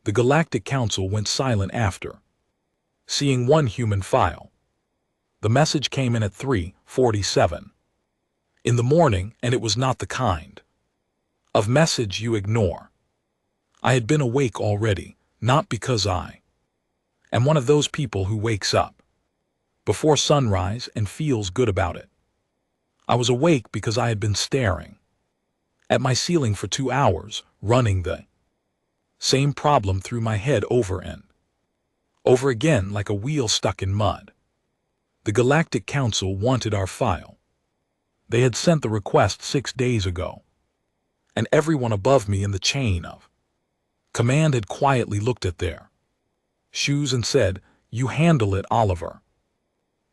The Galactic Council went silent after seeing one human file. The message came in at 3:47 in the morning, and it was not the kind of message you ignore. I had been awake already, not because I am one of those people who wakes up before sunrise and feels good about it. I was awake because I had been staring at my ceiling for 2 hours, running the same problem through my head over and over again like a wheel stuck in mud. The Galactic Council wanted our file. They had sent the request 6 days ago, and everyone above me in the chain of command had quietly looked at their shoes and said, "You handle it, Oliver."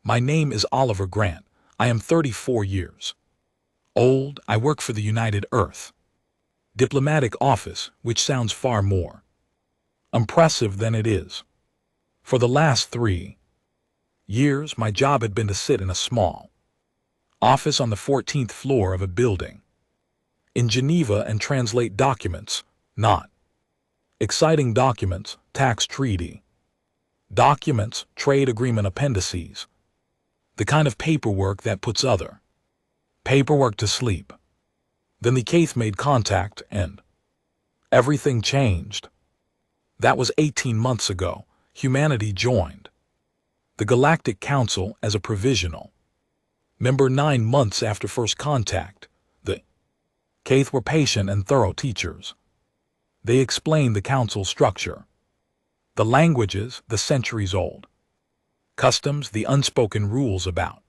My name is Oliver Grant. I am 34 years old. I work for the United Earth Diplomatic Office, which sounds far more impressive than it is. For the last 3 years, my job had been to sit in a small office on the 14th floor of a building in Geneva and translate documents, not exciting documents, tax treaty documents, trade agreement appendices, the kind of paperwork that puts other paperwork to sleep. Then the Keith made contact and everything changed. That was 18 months ago. Humanity joined the Galactic Council as a provisional member 9 months after first contact. The Keith were patient and thorough teachers. They explained the council structure, the languages, the centuries-old customs, the unspoken rules about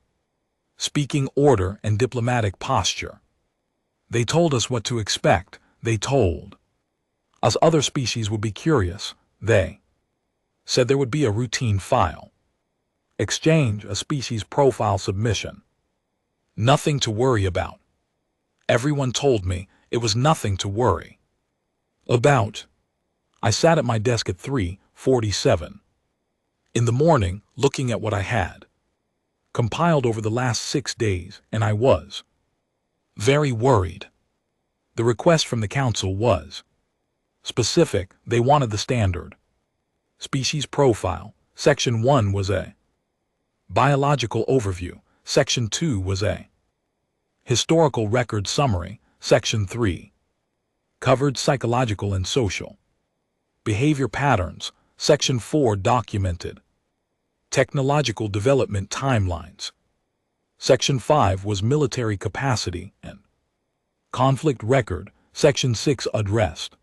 speaking, order, and diplomatic posture. They told us what to expect. They told us other species would be curious. They said there would be a routine file exchange, a species profile submission. Nothing to worry about. Everyone told me it was nothing to worry about. I sat at my desk at 3:47 in the morning, looking at what I had compiled over the last 6 days, and I was very worried. The request from the council was specific. They wanted the standard species profile. Section 1 was a biological overview. Section 2 was a historical record summary. Section 3 covered psychological and social behavior patterns. Section 4 documented technological development timelines. Section 5 was military capacity and conflict record. Section 6 addressed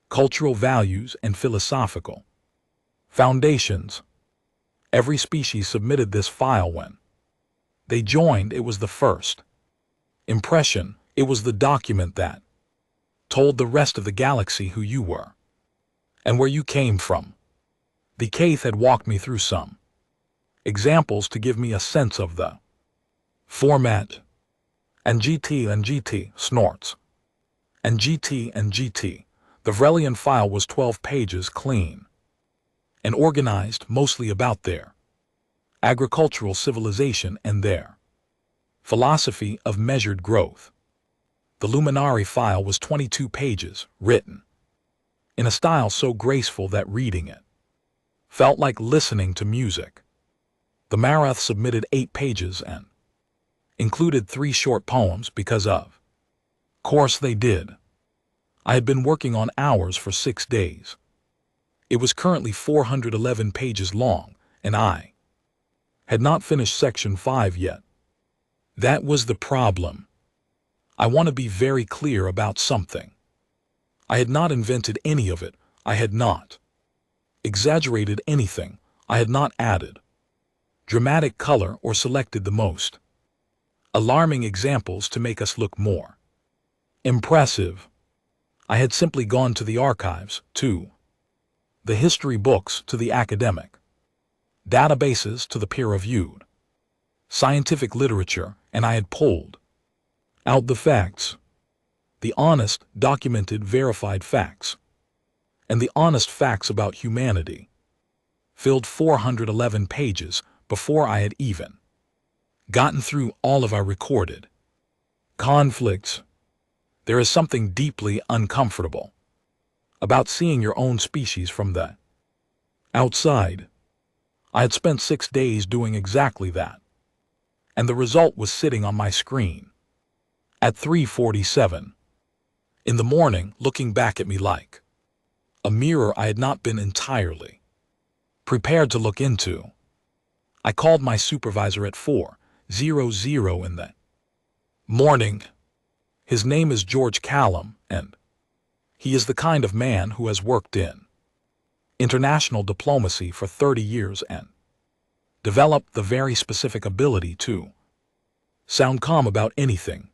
cultural values and philosophical foundations. Every species submitted this file when they joined. It was the first impression. It was the document that told the rest of the galaxy who you were and where you came from. The Keith had walked me through some examples to give me a sense of the format. And GT snorts. And GT. The Vrelian file was 12 pages clean and organized, mostly about their agricultural civilization and their philosophy of measured growth. The Luminari file was 22 pages, written in a style so graceful that reading it felt like listening to music. The Marath submitted 8 pages and included 3 short poems because of course they did. I had been working on hours for 6 days. It was currently 411 pages long, and I had not finished Section 5 yet. That was the problem. I want to be very clear about something. I had not invented any of it. I had not exaggerated anything. I had not added dramatic color or selected the most alarming examples to make us look more impressive. I had simply gone to the archives, to the history books, to the academic databases, to the peer-reviewed scientific literature, and I had pulled out the facts, the honest, documented, verified facts, and the honest facts about humanity filled 411 pages before I had even gotten through all of our recorded conflicts. There is something deeply uncomfortable about seeing your own species from the outside. I had spent 6 days doing exactly that, and the result was sitting on my screen at 3:47 in the morning, looking back at me like a mirror I had not been entirely prepared to look into. I called my supervisor at 4:00 in the morning. His name is George Callum, and he is the kind of man who has worked in international diplomacy for 30 years and developed the very specific ability to sound calm about anything.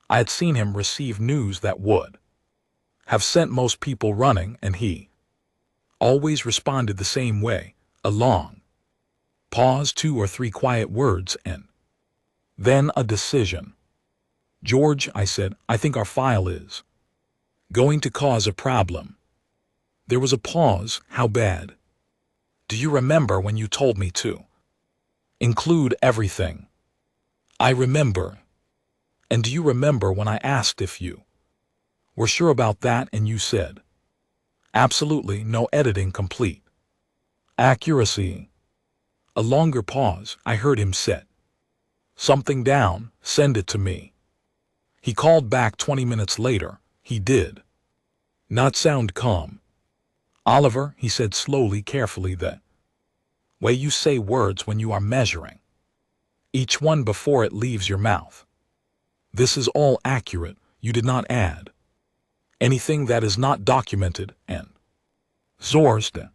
I had seen him receive news that would have sent most people running, and he always responded the same way: a long pause, 2 or 3 quiet words, and then a decision. "George," I said, "I think our file is going to cause a problem." There was a pause. "How bad?" "Do you remember when you told me to include everything?" "I remember." "And do you remember when I asked if you were sure about that and you said, 'Absolutely, no editing, complete accuracy'?" A longer pause. I heard him set something down. "Send it to me." He called back 20 minutes later. He did not sound calm. "Oliver," he said slowly, carefully, "the way you say words when you are measuring each one before it leaves your mouth. This is all accurate. You did not add anything that is not documented and sourced.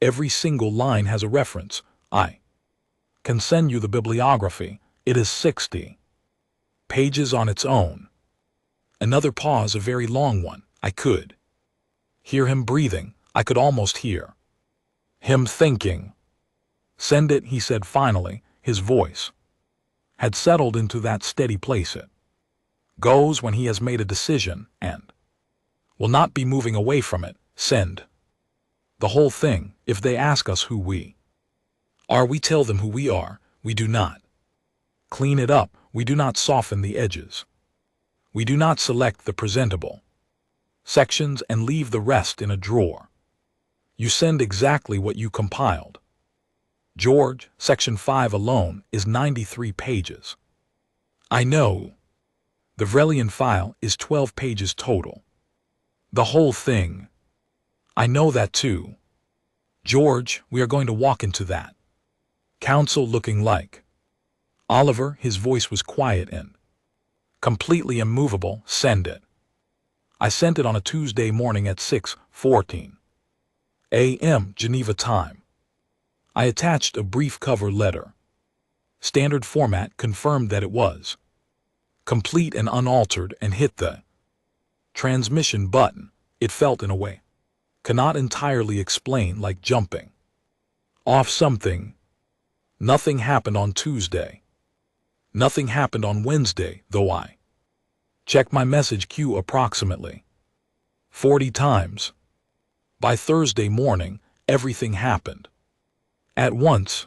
Every single line has a reference. I can send you the bibliography. It is 60 pages on its own." Another pause, a very long one. I could hear him breathing. I could almost hear him thinking. "Send it," he said finally. His voice had settled into that steady place it goes when he has made a decision and will not be moving away from it. "Send the whole thing. If they ask us who we are, we tell them who we are. We do not clean it up. We do not soften the edges. We do not select the presentable sections and leave the rest in a drawer. You send exactly what you compiled." "George, Section 5 alone is 93 pages. "I know. The Vrelian file is 12 pages total. The whole thing." "I know that too. George, we are going to walk into that council looking like Oliver." His voice was quiet and completely immovable. "Send it." I sent it on a Tuesday morning at 6:14 a.m. Geneva time. I attached a brief cover letter. Standard format, confirmed that it was complete and unaltered, and hit the transmission button. It felt, in a way cannot entirely explain, like jumping off something. Nothing happened on Tuesday. Nothing happened on Wednesday, though I checked my message queue approximately 40 times. By Thursday morning, everything happened at once.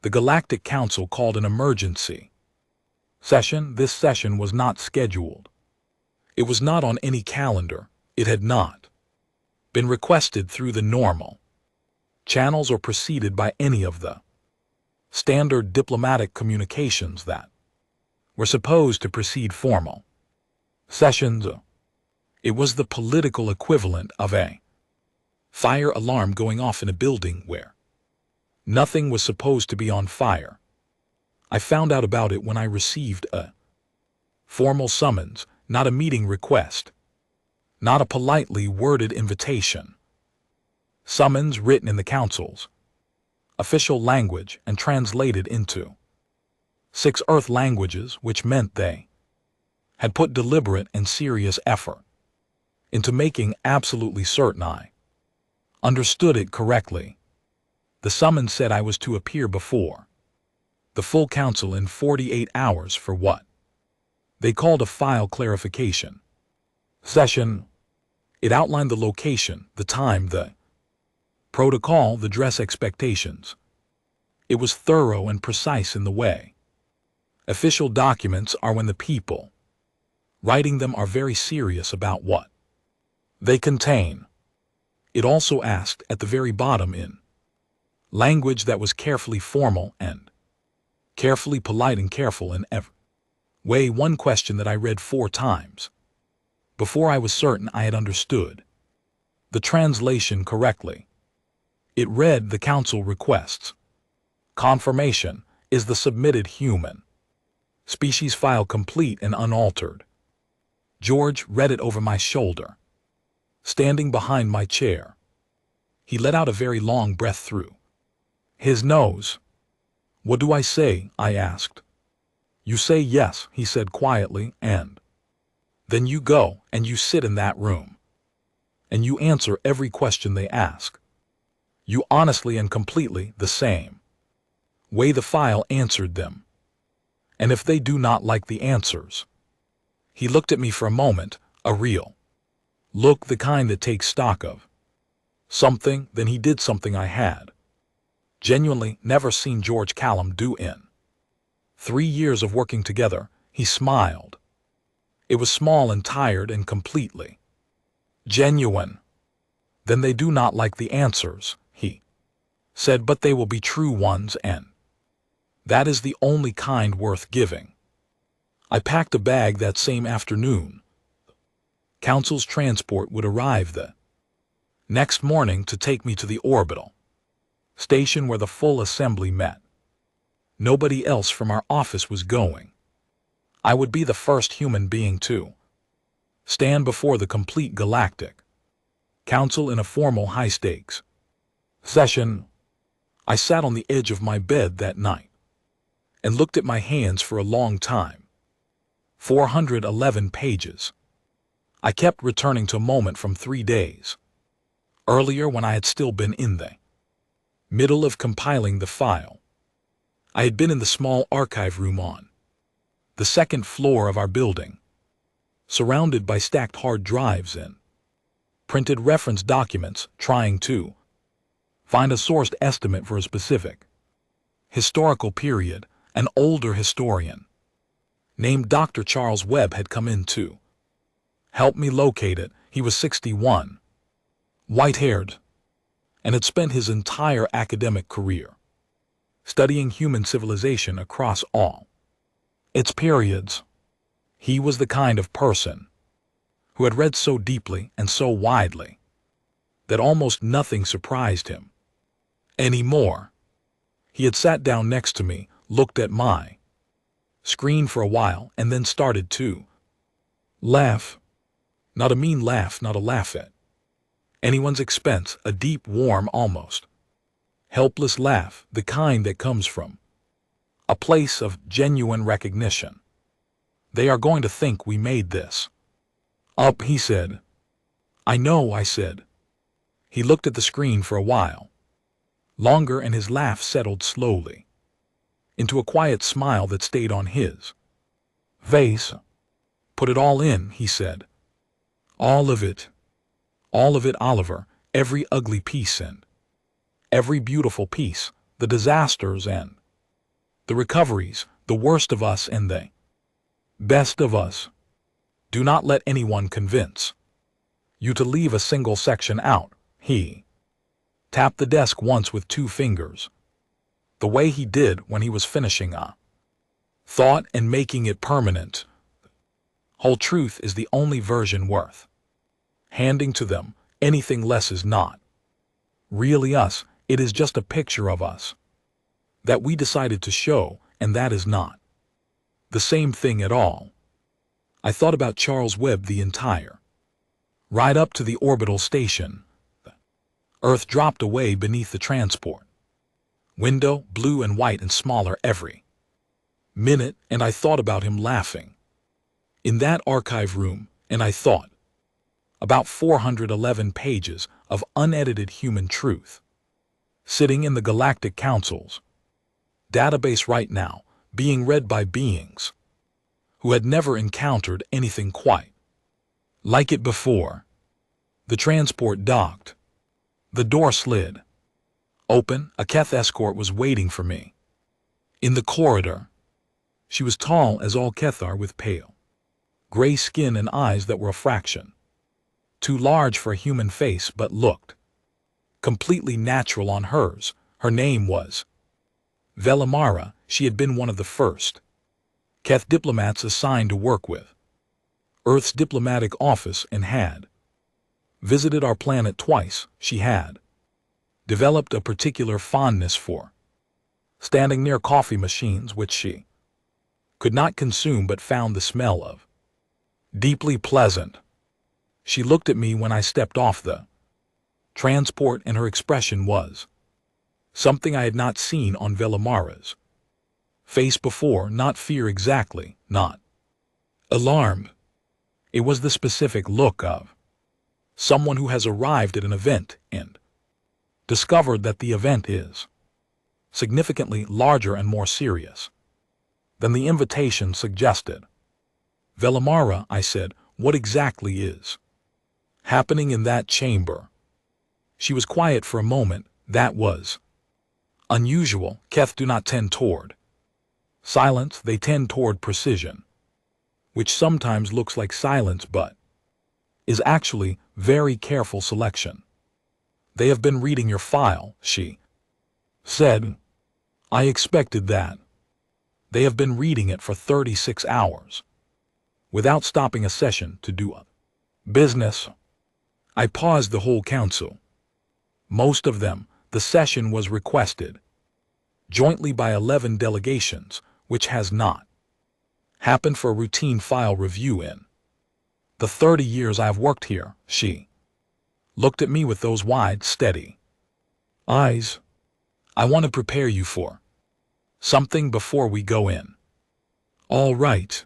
The Galactic Council called an emergency session. This session was not scheduled. It was not on any calendar. It had not been requested through the normal channels or preceded by any of the standard diplomatic communications that were supposed to precede formal sessions. It was the political equivalent of a fire alarm going off in a building where nothing was supposed to be on fire. I found out about it when I received a formal summons, not a meeting request, not a politely worded invitation. Summons written in the council's official language and translated into 6 Earth languages, which meant they had put deliberate and serious effort into making absolutely certain I understood it correctly. The summons said I was to appear before the full council in 48 hours for what they called a file clarification session. It outlined the location, the time, the protocol, the dress expectations. It was thorough and precise in the way official documents are when the people writing them are very serious about what They contain. It also asked at the very bottom in language that was carefully formal and carefully polite and careful in every way one question that I read 4 times before I was certain I had understood the translation correctly. It read, the council requests confirmation, is the submitted human species file complete and unaltered? George read it over my shoulder, standing behind my chair. He let out a very long breath through his nose. What do I say? I asked. You say yes, he said quietly, and then you go and you sit in that room. And you answer every question they ask. You honestly and completely the same way the file answered them. And if they do not like the answers, he looked at me for a moment, a real look, the kind that takes stock of something, then he did something I had genuinely never seen George Callum do in 3 years of working together. He smiled. It was small and tired and completely genuine. Then they do not like the answers, he said, but they will be true ones, and that is the only kind worth giving. I packed a bag that same afternoon. Council's transport would arrive the next morning to take me to the orbital station where the full assembly met. Nobody else from our office was going. I would be the first human being to stand before the complete Galactic Council in a formal high-stakes session. I sat on the edge of my bed that night and looked at my hands for a long time. 411 pages. I kept returning to a moment from 3 days earlier when I had still been in the middle of compiling the file. I had been in the small archive room on the 2nd floor of our building, surrounded by stacked hard drives and printed reference documents, trying to find a sourced estimate for a specific historical period. An older historian named Dr. Charles Webb had come in to help me locate it. He was 61, white-haired, and had spent his entire academic career studying human civilization across all its periods. He was the kind of person who had read so deeply and so widely that almost nothing surprised him anymore. He had sat down next to me, looked at my screen for a while, and then started to laugh. Not a mean laugh, not a laugh at anyone's expense, a deep, warm, almost helpless laugh, the kind that comes from a place of genuine recognition. They are going to think we made this up, he said. I know, I said. He looked at the screen for a while longer, and his laugh settled slowly into a quiet smile that stayed on his face. Put it all in, he said. All of it, Oliver, every ugly piece and every beautiful piece, the disasters and the recoveries, the worst of us and the best of us. Do not let anyone convince you to leave a single section out. He tapped the desk once with 2 fingers, the way he did when he was finishing a thought and making it permanent. Whole truth is the only version worth handing to them. Anything less is not really us. It is just a picture of us that we decided to show, and that is not the same thing at all. I thought about Charles Webb the entire ride up to the orbital station. Earth dropped away beneath the transport window, blue and white and smaller every minute, and I thought about him laughing in that archive room, and I thought about 411 pages of unedited human truth sitting in the Galactic Council's database right now, being read by beings who had never encountered anything quite like it before. The transport docked. The door slid open. A Keth escort was waiting for me in the corridor. She was tall as all Keth are, with pale gray skin and eyes that were a fraction too large for a human face but looked completely natural on hers. Her name was Velimara. She had been one of the first Keth diplomats assigned to work with Earth's diplomatic office and had visited our planet twice. She had developed a particular fondness for standing near coffee machines which she could not consume but found the smell of deeply pleasant. She looked at me when I stepped off the transport and her expression was something I had not seen on Velimara's face before, not fear exactly, not alarm. It was the specific look of someone who has arrived at an event and discovered that the event is significantly larger and more serious than the invitation suggested. Velimara, I said, what exactly is happening in that chamber? She was quiet for a moment. That was unusual. Keth do not tend toward silence, they tend toward precision, which sometimes looks like silence but is actually very careful selection. They have been reading your file, she said. I expected that. They have been reading it for 36 hours, without stopping a session to do a business. I paused the whole council. Most of them, the session was requested jointly by 11 delegations, which has not happened for a routine file review in the 30 years I have worked here. She looked at me with those wide, steady eyes. I want to prepare you for something before we go in. All right.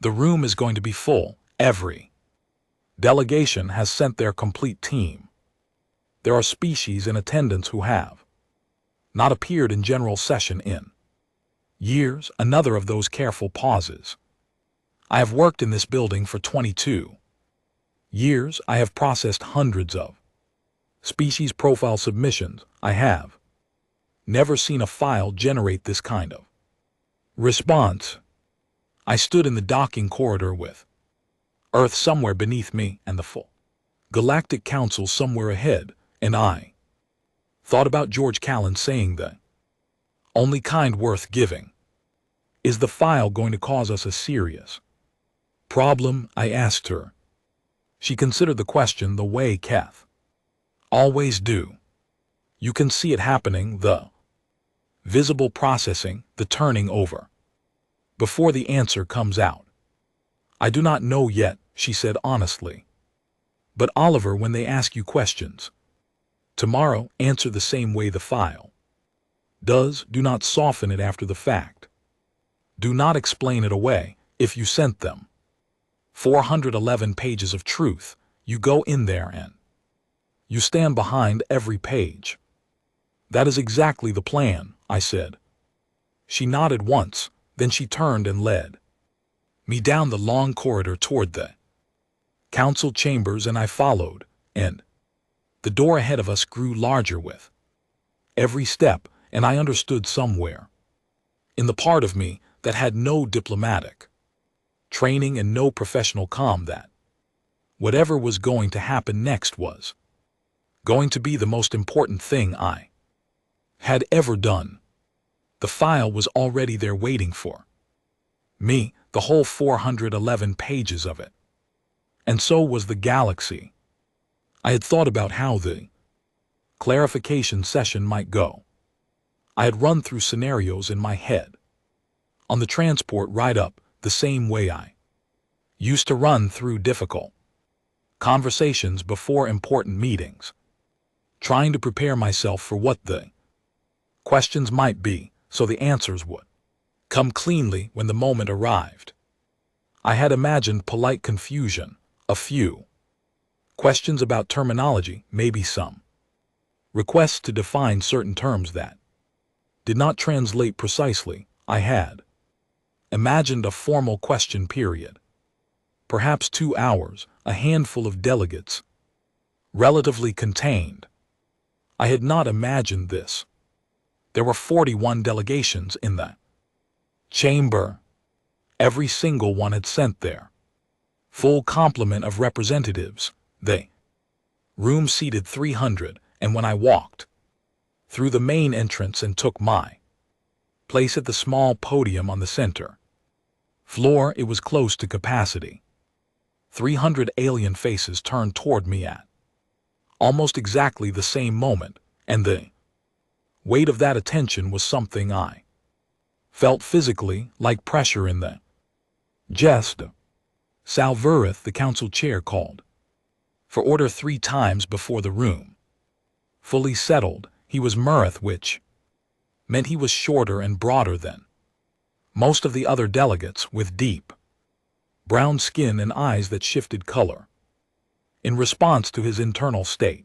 The room is going to be full. Every delegation has sent their complete team. There are species in attendance who have not appeared in general session in years. Another of those careful pauses. I have worked in this building for 22 years. I have processed hundreds of species profile submissions. I have never seen a file generate this kind of response. I stood in the docking corridor with Earth somewhere beneath me and the full Galactic Council somewhere ahead, and I thought about George Callan saying the only kind worth giving. Is the file going to cause us a serious problem? I asked her. She considered the question the way Keth always do. You can see it happening, the visible processing, the turning over, before the answer comes out. I do not know yet, she said honestly. But Oliver, when they ask you questions tomorrow, answer the same way the file does. Do not soften it after the fact. Do not explain it away. If you sent them 411 pages of truth, you go in there and you stand behind every page. That is exactly the plan, I said. She nodded once, then she turned and led me down the long corridor toward the council chambers, and I followed, and the door ahead of us grew larger with every step, and I understood somewhere in the part of me that had no diplomatic training and no professional comm that whatever was going to happen next was going to be the most important thing I had ever done. The file was already there waiting for me, the whole 411 pages of it. And so was the galaxy. I had thought about how the clarification session might go. I had run through scenarios in my head on the transport ride up, the same way I used to run through difficult conversations before important meetings, trying to prepare myself for what the questions might be, so the answers would come cleanly when the moment arrived. I had imagined polite confusion, a few questions about terminology, maybe some requests to define certain terms that did not translate precisely. I had imagined a formal question period, perhaps 2 hours, a handful of delegates, relatively contained. I had not imagined this. There were 41 delegations in the chamber. Every single one had sent their full complement of representatives. The room seated 300, and when I walked through the main entrance and took my place at the small podium on the center floor, it was close to capacity. 300 alien faces turned toward me at almost exactly the same moment, and the weight of that attention was something I felt physically, like pressure in the chest. Salvurith, the council chair, called for order 3 times before the room fully settled. He was Murith, which meant he was shorter and broader than most of the other delegates, with deep brown skin and eyes that shifted color in response to his internal state.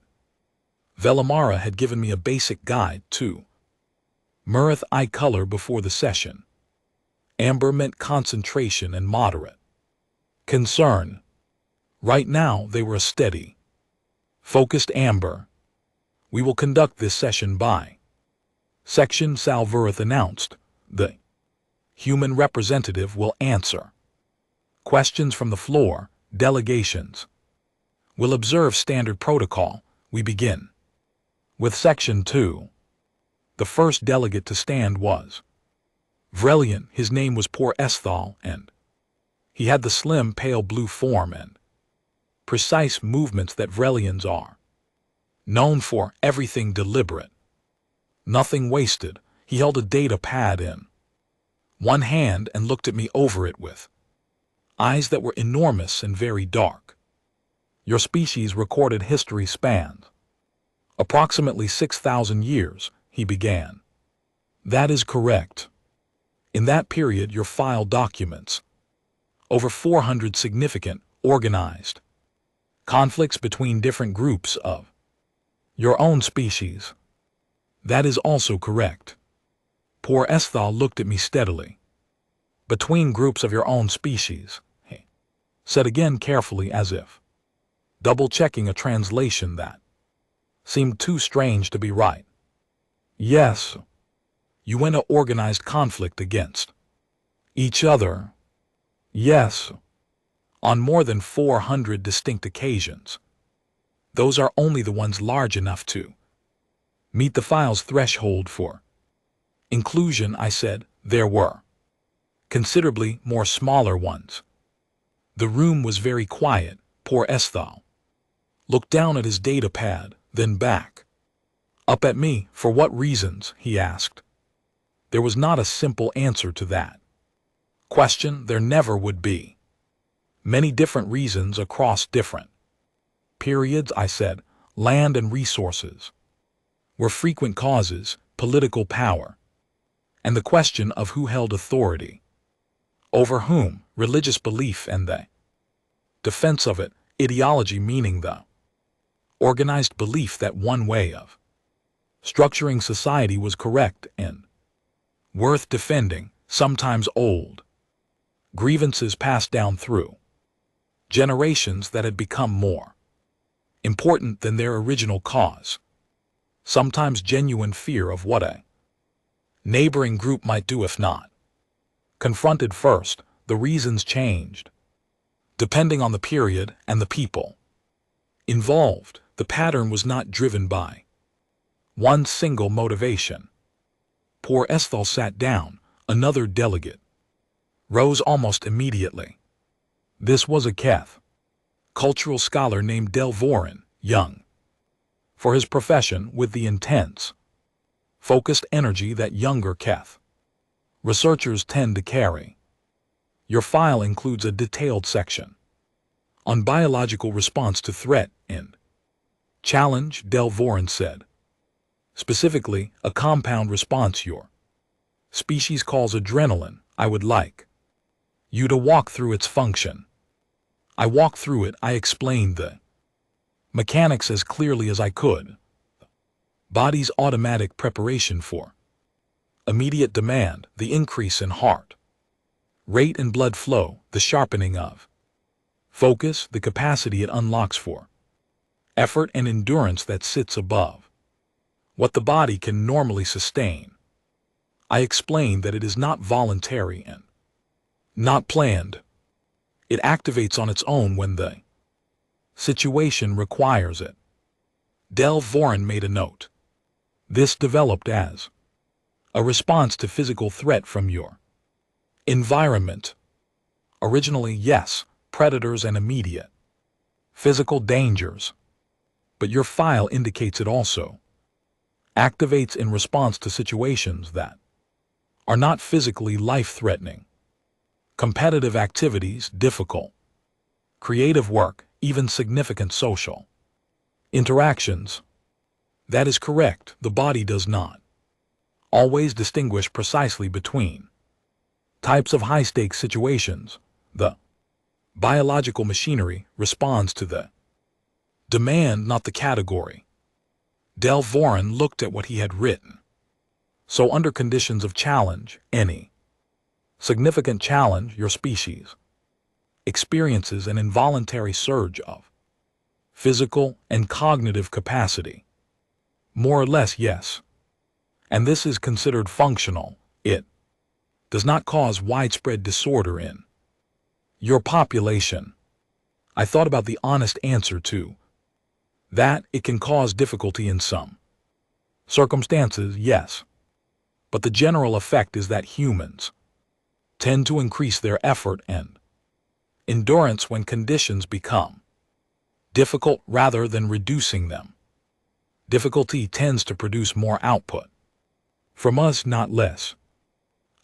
Velimara had given me a basic guide to Murith eye color before the session. Amber meant concentration and moderate concern. Right now they were a steady, focused amber. We will conduct this session by section, Salvurith announced. The human representative will answer questions from the floor. Delegations will observe standard protocol. We begin with Section 2. The first delegate to stand was Vrelian. His name was Poor Esthal, and he had the slim, pale blue form and precise movements that Vrelians are known for. Everything deliberate, nothing wasted. He held a data pad in one hand and looked at me over it with eyes that were enormous and very dark. Your species' recorded history spans approximately 6,000 years, he began. That is correct. In that period, your file documents over 400 significant, organized conflicts between different groups of your own species. That is also correct. Poor Esthal looked at me steadily. Between groups of your own species, he said again carefully, as if double-checking a translation that seemed too strange to be right. Yes. You went to organized conflict against each other. Yes. On more than 400 distinct occasions. Those are only the ones large enough to meet the file's threshold for inclusion, I said. There were considerably more smaller ones. The room was very quiet. Poor Esthal looked down at his data pad, then back up at me. For what reasons? He asked. There was not a simple answer to that question. There never would be. Many different reasons across different periods, I said. Land and resources were frequent causes, political power, and the question of who held authority over whom, religious belief and the defense of it, ideology meaning the organized belief that one way of structuring society was correct and worth defending. Sometimes old grievances passed down through generations that had become more important than their original cause. Sometimes genuine fear of what a neighboring group might do if not confronted first. The reasons changed depending on the period and the people involved. The pattern was not driven by one single motivation. Poor Esthal sat down. Another delegate rose almost immediately. This was a Keth, cultural scholar named Delvorin, young for his profession, with the intense, focused energy that younger Keth researchers tend to carry. Your file includes a detailed section on biological response to threat and challenge, Delvorin said. Specifically, a compound response your species calls adrenaline. I would like you to walk through its function. I walked through it. I explained the mechanics as clearly as I could. Body's automatic preparation for immediate demand, the increase in heart rate and blood flow, the sharpening of focus, the capacity it unlocks for effort and endurance that sits above what the body can normally sustain. I explained that it is not voluntary and not planned. It activates on its own when the Situation requires it. Del Voren made a note. This developed as a response to physical threat from your environment. Originally, yes, predators and immediate physical dangers. But your file indicates it also activates in response to situations that are not physically life-threatening. Competitive activities, difficult. Creative work, even significant social interactions. That is correct, the body does not always distinguish precisely between types of high-stakes situations. The biological machinery responds to the demand, not the category. Del Voren looked at what he had written. So under conditions of challenge, any significant challenge, your species experiences an involuntary surge of physical and cognitive capacity. More or less, yes. And this is considered functional. It does not cause widespread disorder in your population. I thought about the honest answer to that. It can cause difficulty in some circumstances, yes. But the general effect is that humans tend to increase their effort and endurance when conditions become difficult rather than reducing them. Difficulty tends to produce more output from us, not less.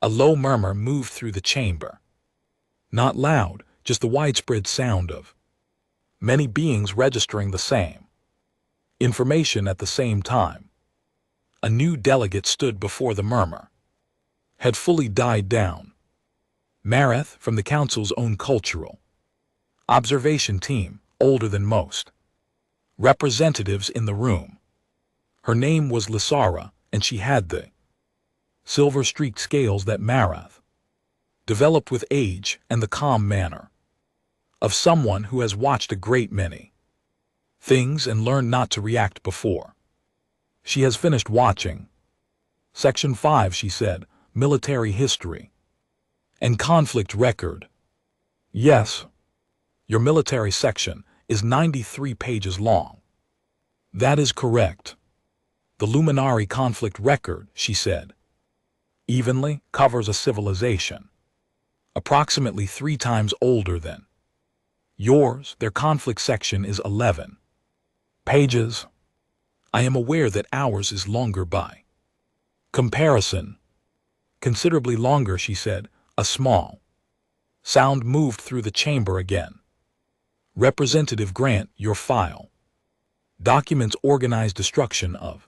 A low murmur moved through the chamber. Not loud, just the widespread sound of many beings registering the same information at the same time. A new delegate stood before the murmur had fully died down. Mareth, from the Council's own cultural observation team, older than most representatives in the room. Her name was Lysara, and she had the silver-streaked scales that Mareth developed with age and the calm manner of someone who has watched a great many things and learned not to react before she has finished watching. Section 5, she said, military history and conflict record. Yes, your military section is 93 pages long. That is correct. The Luminari conflict record, she said, evenly covers a civilization approximately 3 times older than yours. Their conflict section is 11 pages. I am aware that ours is longer by comparison. Considerably longer, she said. A small sound moved through the chamber again. Representative Grant, your file documents organized destruction of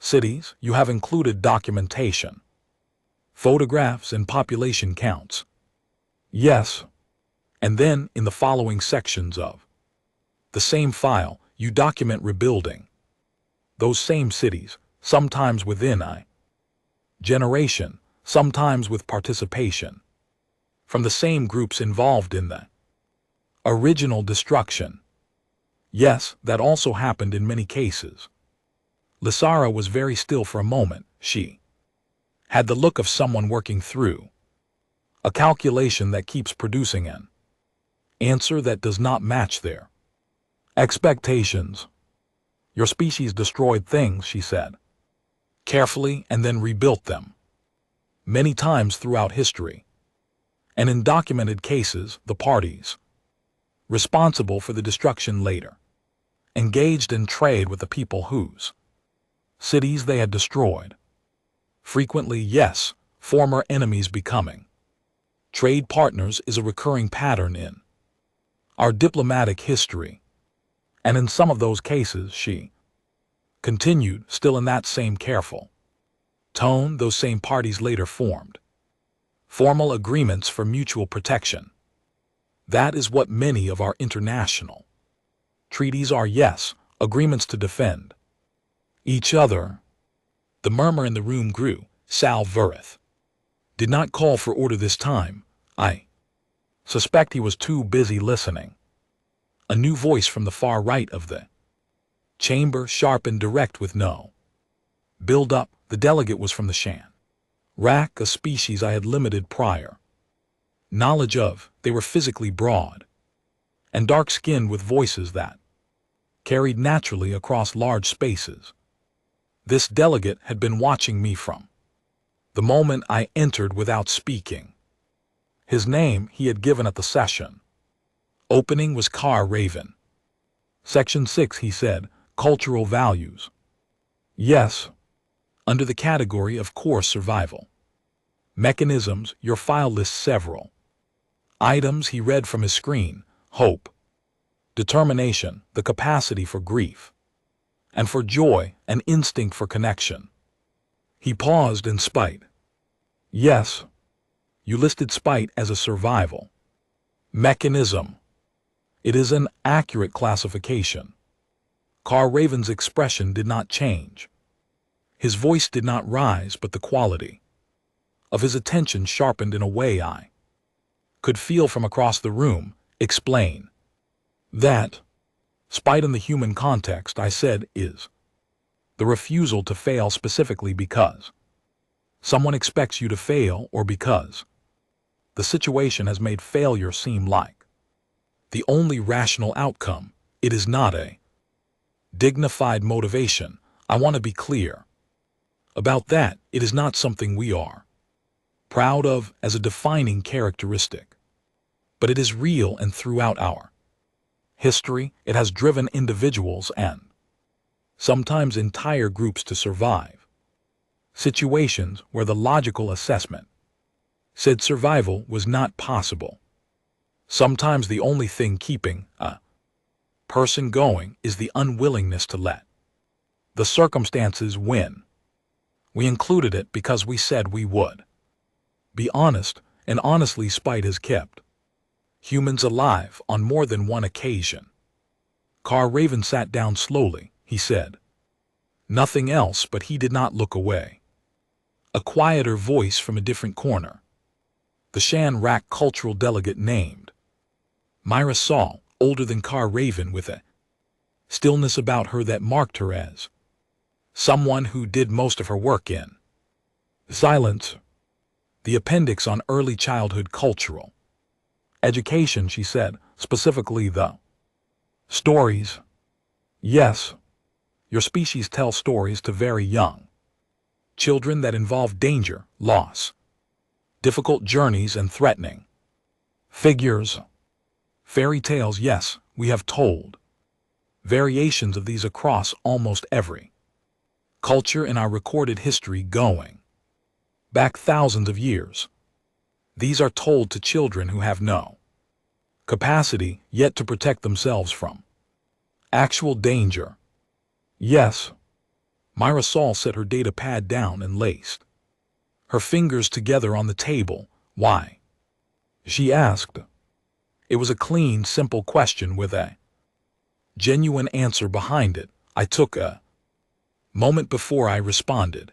cities. You have included documentation, photographs, and population counts. Yes. And then, in the following sections of the same file, you document rebuilding those same cities, sometimes within a generation, sometimes with participation from the same groups involved in the original destruction. Yes, that also happened in many cases. Lysara was very still for a moment. She had the look of someone working through a calculation that keeps producing an answer that does not match their expectations. Your species destroyed things, she said, carefully, and then rebuilt them many times throughout history. And in documented cases, the parties responsible for the destruction later engaged in trade with the people whose cities they had destroyed. Frequently, yes, former enemies becoming trade partners is a recurring pattern in our diplomatic history. And in some of those cases, she continued, still in that same careful tone, those same parties later formed formal agreements for mutual protection. That is what many of our international treaties are, yes, agreements to defend each other. The murmur in the room grew. Sal Verith did not call for order this time. I suspect he was too busy listening. A new voice from the far right of the chamber, sharp and direct with no build-up. The delegate was from the Shan Rak, a species I had limited prior knowledge of. They were physically broad and dark-skinned with voices that carried naturally across large spaces. This delegate had been watching me from the moment I entered without speaking. His name he had given at the session opening was Car Raven. Section 6, he said, cultural values. Yes, under the category of core survival. Mechanisms, your file lists several items he read from his screen: hope, determination, the capacity for grief, and for joy, an instinct for connection. He paused in spite. Yes, you listed spite as a survival mechanism. It is an accurate classification. Car Raven's expression did not change. His voice did not rise, but the quality of his attention sharpened in a way I could feel from across the room. Explain that spite in the human context, I said, is the refusal to fail specifically because someone expects you to fail or because the situation has made failure seem like the only rational outcome. It is not a dignified motivation. I want to be clear about that. It is not something we are proud of as a defining characteristic, but it is real, and throughout our history, it has driven individuals and sometimes entire groups to survive situations where the logical assessment said survival was not possible. Sometimes the only thing keeping a person going is the unwillingness to let the circumstances win. We included it because we said we would be honest, and honestly, spite has kept humans alive on more than one occasion. Car Raven sat down slowly. He said nothing else, but he did not look away. A quieter voice from a different corner. The Shan Rak cultural delegate named Myra Saul, older than Car Raven, with a stillness about her that marked her as someone who did most of her work in silence. The appendix on early childhood cultural education, she said, specifically the stories. Yes, your species tells stories to very young children that involve danger, loss, difficult journeys, and threatening figures. Fairy tales, yes, we have told variations of these across almost every culture in our recorded history, going back thousands of years. These are told to children who have no capacity yet to protect themselves from actual danger. Yes, Myra Saul set her data pad down and laced her fingers together on the table. Why? She asked. It was a clean, simple question with a genuine answer behind it. I took a moment before I responded.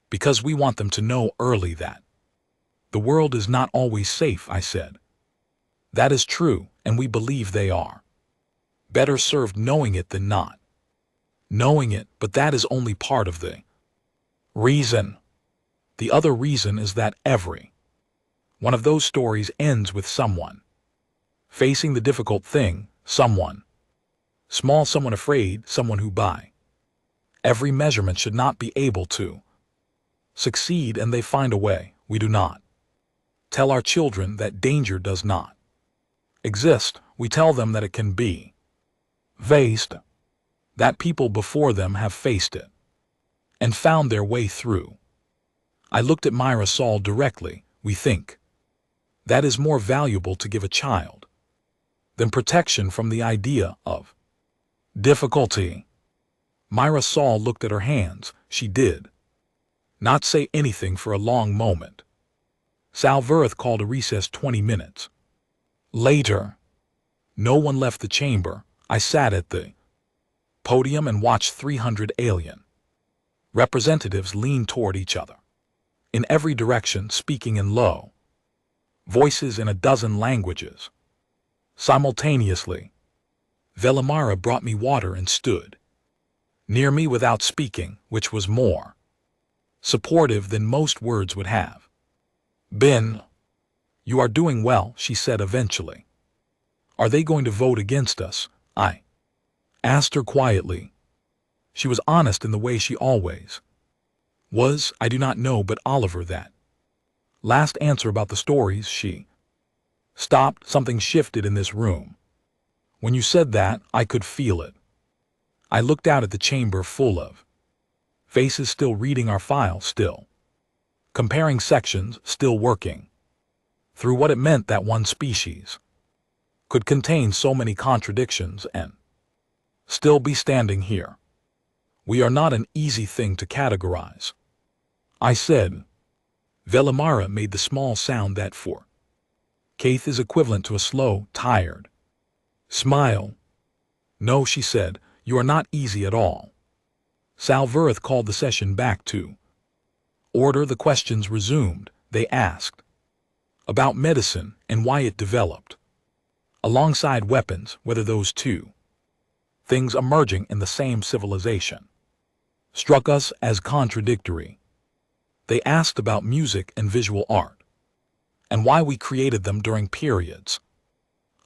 Because we want them to know early that the world is not always safe, I said. That is true, and we believe they are better served knowing it than not knowing it, but that is only part of the reason. The other reason is that every one of those stories ends with someone facing the difficult thing, someone small, someone afraid, someone who by every measurement should not be able to succeed, and they find a way. We do not tell our children that danger does not exist. We tell them that it can be faced, that people before them have faced it and found their way through. I looked at Myra Saul directly. We think that is more valuable to give a child than protection from the idea of difficulty. Myra Saul looked at her hands. She did not say anything for a long moment. Salverth called a recess 20 minutes later. No one left the chamber. I sat at the podium and watched 300 alien representatives lean toward each other in every direction, speaking in low voices in a dozen languages simultaneously. Velimara brought me water and stood near me without speaking, which was more supportive than most words would have been. You are doing well, she said eventually. Are they going to vote against us? I asked her quietly. She was honest in the way she always was. I do not know, but Oliver, that last answer about the stories, she stopped. Something shifted in this room. When you said that, I could feel it. I looked out at the chamber full of faces, still reading our file, still comparing sections, still working through what it meant that one species could contain so many contradictions and still be standing here. We are not an easy thing to categorize, I said. Velimara made the small sound that for Keith is equivalent to a slow, tired smile. No, she said, you are not easy at all. Salverth called the session back to order. The questions resumed. They asked about medicine and why it developed alongside weapons, whether those two things emerging in the same civilization struck us as contradictory. They asked about music and visual art and why we created them during periods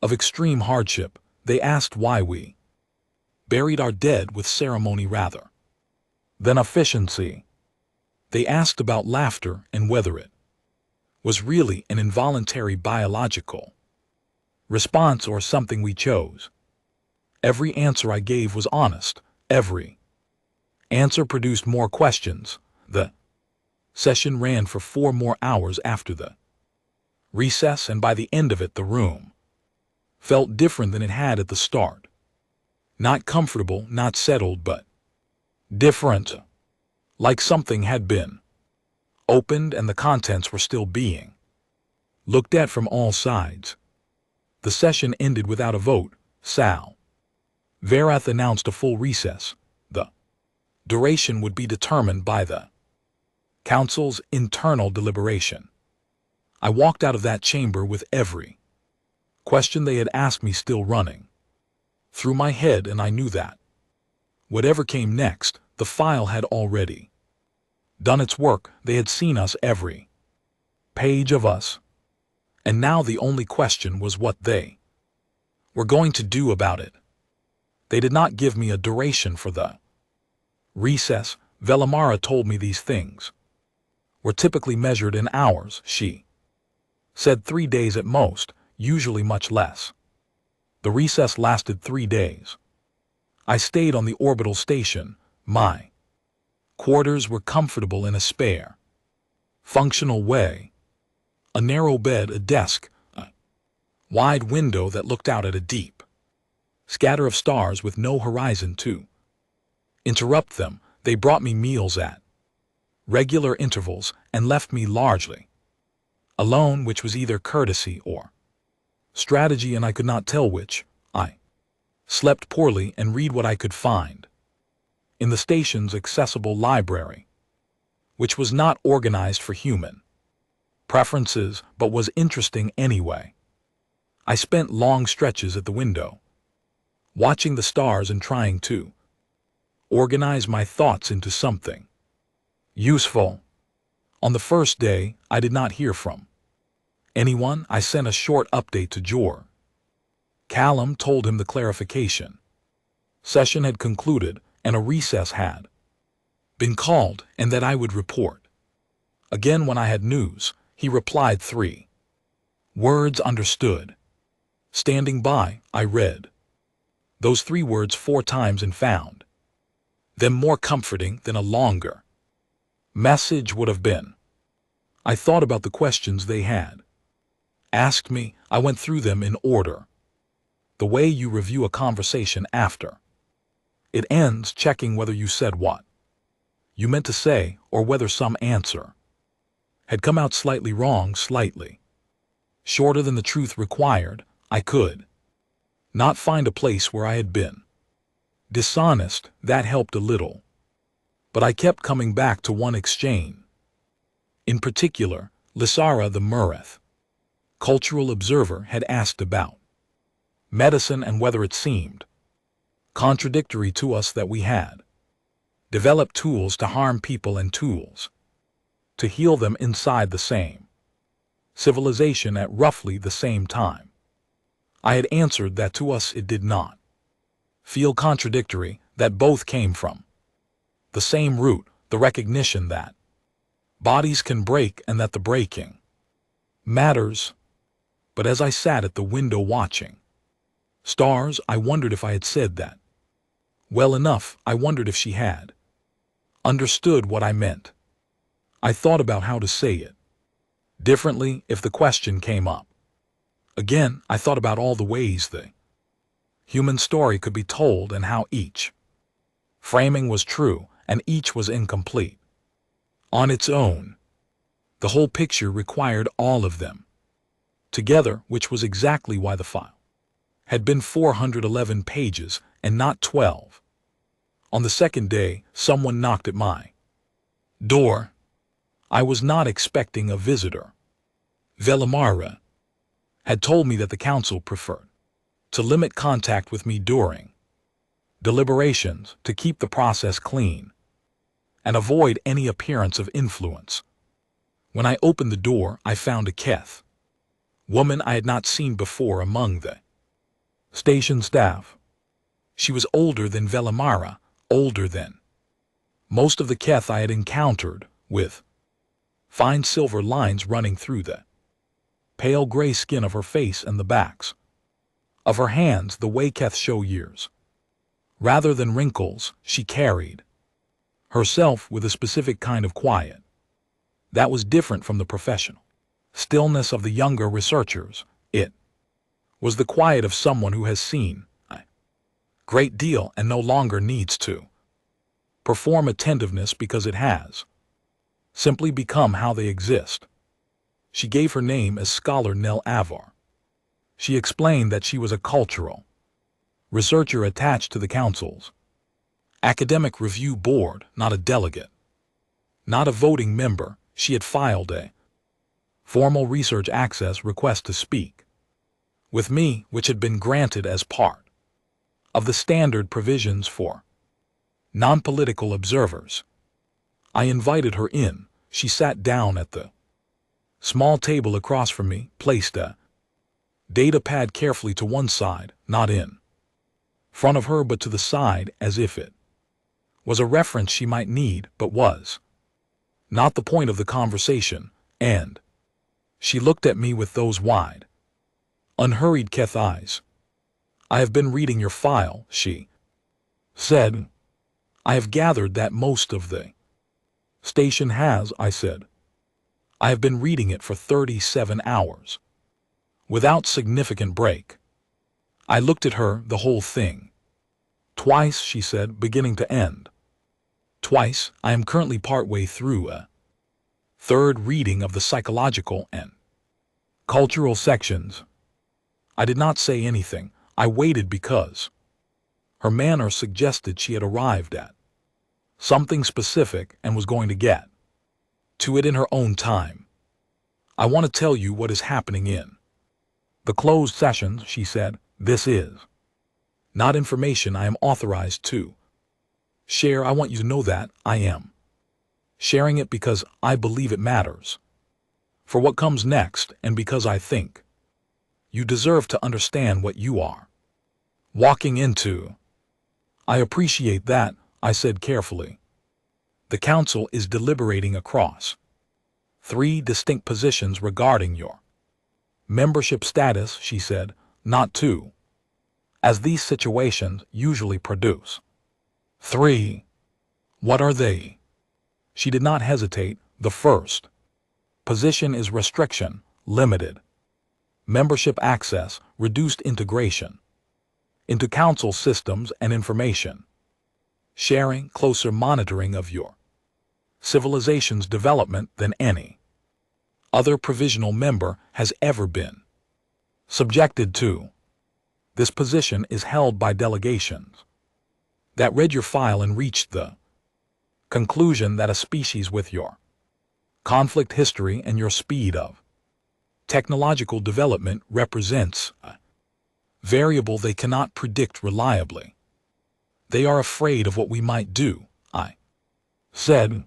of extreme hardship. They asked why we buried our dead with ceremony rather than efficiency. They asked about laughter and whether it was really an involuntary biological response or something we chose. Every answer I gave was honest. Every answer produced more questions. The session ran for 4 more hours after the recess, and by the end of it the room felt different than it had at the start. Not comfortable, not settled, but different. Like something had been opened and the contents were still being looked at from all sides. The session ended without a vote. Sal Verath announced a full recess. The duration would be determined by the council's internal deliberation. I walked out of that chamber with every question they had asked me still running through my head, and I knew that whatever came next, the file had already done its work. They had seen us, every page of us, and now the only question was what they were going to do about it. They did not give me a duration for the recess. Velimara told me these things were typically measured in hours. She said 3 days at most, usually much less. The recess lasted 3 days. I stayed on the orbital station. My quarters were comfortable in a spare, functional way. A narrow bed, a desk, a wide window that looked out at a deep scatter of stars with no horizon to interrupt them. They brought me meals at regular intervals and left me largely alone, which was either courtesy or strategy, and I could not tell which. I slept poorly and read what I could find in the station's accessible library, which was not organized for human preferences but was interesting anyway. I spent long stretches at the window, watching the stars and trying to organize my thoughts into something useful. On the first day, I did not hear from anyone. I sent a short update to Jor. Callum told him the clarification session had concluded and a recess had been called, and that I would report again when I had news. He replied 3 words: understood. Standing by, I read those 3 words 4 times and found them more comforting than a longer message would have been. I thought about the questions they had asked me. I went through them in order, the way you review a conversation after it ends, checking whether you said what you meant to say or whether some answer had come out slightly wrong, slightly shorter than the truth required. I could not find a place where I had been dishonest. That helped a little, but I kept coming back to one exchange. In particular, Lysara the Mureth cultural observer had asked about medicine and whether it seemed contradictory to us that we had developed tools to harm people and tools to heal them inside the same civilization at roughly the same time. I had answered that to us it did not feel contradictory, that both came from the same root, the recognition that bodies can break and that the breaking matters. But as I sat at the window watching stars, I wondered if I had said that well enough. I wondered if she had understood what I meant. I thought about how to say it differently if the question came up. Again, I thought about all the ways the human story could be told and how each framing was true and each was incomplete on its own. The whole picture required all of them together, which was exactly why the file had been 411 pages and not 12. On the second day, someone knocked at my door. I was not expecting a visitor. Velimara had told me that the council preferred to limit contact with me during deliberations to keep the process clean and avoid any appearance of influence. When I opened the door, I found a Keth woman I had not seen before among the station staff. She was older than Velimara, older than most of the Keth I had encountered, with fine silver lines running through the pale gray skin of her face and the backs of her hands, the way Keth show years. Rather than wrinkles, she carried herself with a specific kind of quiet that was different from the professional stillness of the younger researchers. It was the quiet of someone who has seen a great deal and no longer needs to perform attentiveness because it has simply become how they exist. She gave her name as Scholar Nell Avar. She explained that she was a cultural researcher attached to the council's academic review board, not a delegate, not a voting member. She had filed a formal research access request to speak with me, which had been granted as part of the standard provisions for non-political observers. I invited her in. She sat down at the small table across from me, placed a data pad carefully to one side, not in front of her but to the side, as if it was a reference she might need but was not the point of the conversation, and she looked at me with those wide, unhurried Keth eyes. "I have been reading your file," she said. "I have gathered that most of the station has," I said. "I have been reading it for 37 hours, without significant break." I looked at her. "The whole thing?" "Twice," she said, "beginning to end." "Twice. I am currently partway through a third reading of the psychological and cultural sections." I did not say anything. I waited because her manner suggested she had arrived at something specific and was going to get to it in her own time. "I want to tell you what is happening in the closed sessions," she said. "This is not information I am authorized to share. I want you to know that I am sharing it because I believe it matters for what comes next and because I think you deserve to understand what you are walking into." "I appreciate that," I said carefully. "The council is deliberating across 3 distinct positions regarding your membership status," she said, "not 2, as these situations usually produce 3. "What are they?" She did not hesitate. "The first position is restriction, limited membership access, reduced integration into council systems and information sharing, closer monitoring of your civilization's development than any other provisional member has ever been subjected to. This position is held by delegations that read your file and reached the conclusion that a species with your conflict history and your speed of technological development represents a variable they cannot predict reliably. They are afraid of what we might do," I said.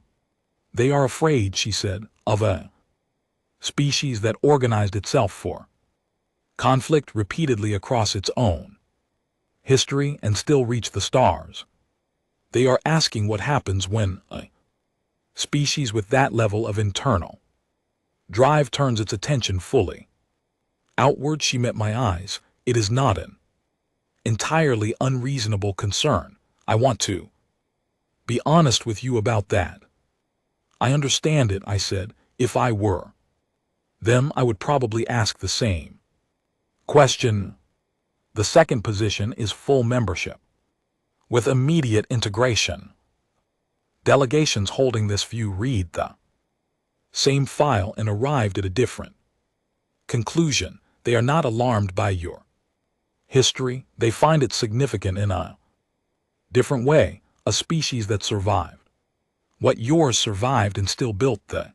"They are afraid," she said, "of a species that organized itself for conflict repeatedly across its own history and still reach the stars. They are asking what happens when a species with that level of internal drive turns its attention fully outward. She met my eyes. It is not an entirely unreasonable concern. I want to be honest with you about that. I understand it, I said. If I were them, I would probably ask the same question. The second position is full membership, with immediate integration. Delegations holding this view read the same file and arrived at a different conclusion. They are not alarmed by your history. They find it significant in a different way, a species that survived what yours survived and still built the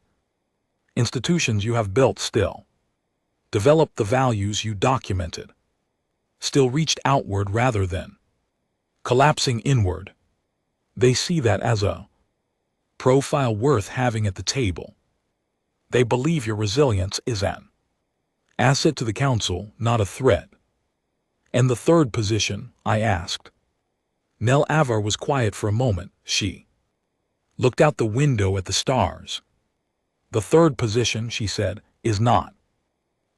institutions you have built, still developed the values you documented, still reached outward rather than collapsing inward. They see that as a profile worth having at the table. They believe your resilience is an asset to the council, not a threat. And the third position, I asked. Nell Avar was quiet for a moment. She looked out the window at the stars. The third position, she said, is not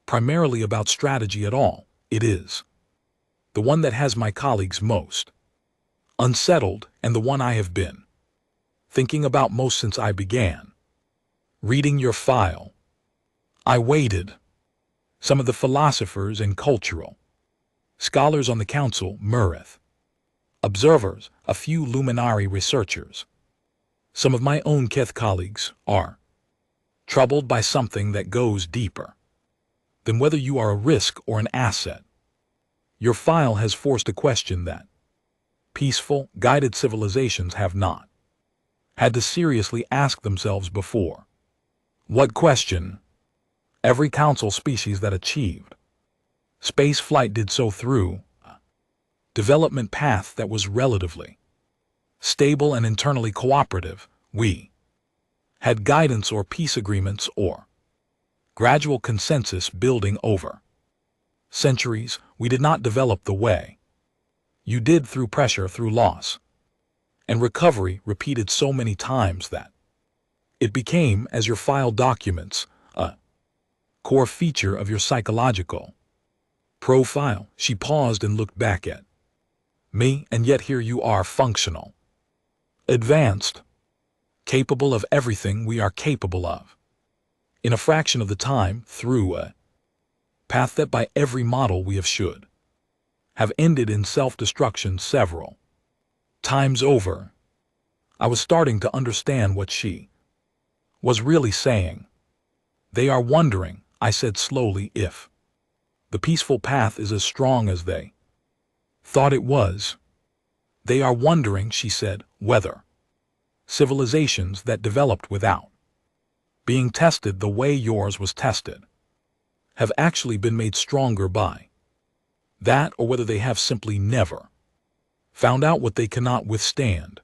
primarily about strategy at all. It is the one that has my colleagues most unsettled and the one I have been thinking about most since I began reading your file. I waited. Some of the philosophers and cultural scholars on the council, Murith, observers, a few luminary researchers, some of my own Keth colleagues are troubled by something that goes deeper than whether you are a risk or an asset. Your file has forced a question that peaceful, guided civilizations have not had to seriously ask themselves before. What question? Every council species that achieved space flight did so through a development path that was relatively stable and internally cooperative. We had guidance or peace agreements or gradual consensus building over centuries. We did not develop the way you did, through pressure, through loss and recovery repeated so many times that it became, as your file documents, a core feature of your psychological profile. She paused and looked back at me, and yet here you are, functional, advanced, capable of everything we are capable of, in a fraction of the time, through a path that by every model we have should have ended in self-destruction several times over. I was starting to understand what she was really saying. They are wondering, I said slowly, if the peaceful path is as strong as they thought it was. They are wondering, she said, whether civilizations that developed without being tested the way yours was tested have actually been made stronger by that, or whether they have simply never found out what they cannot withstand.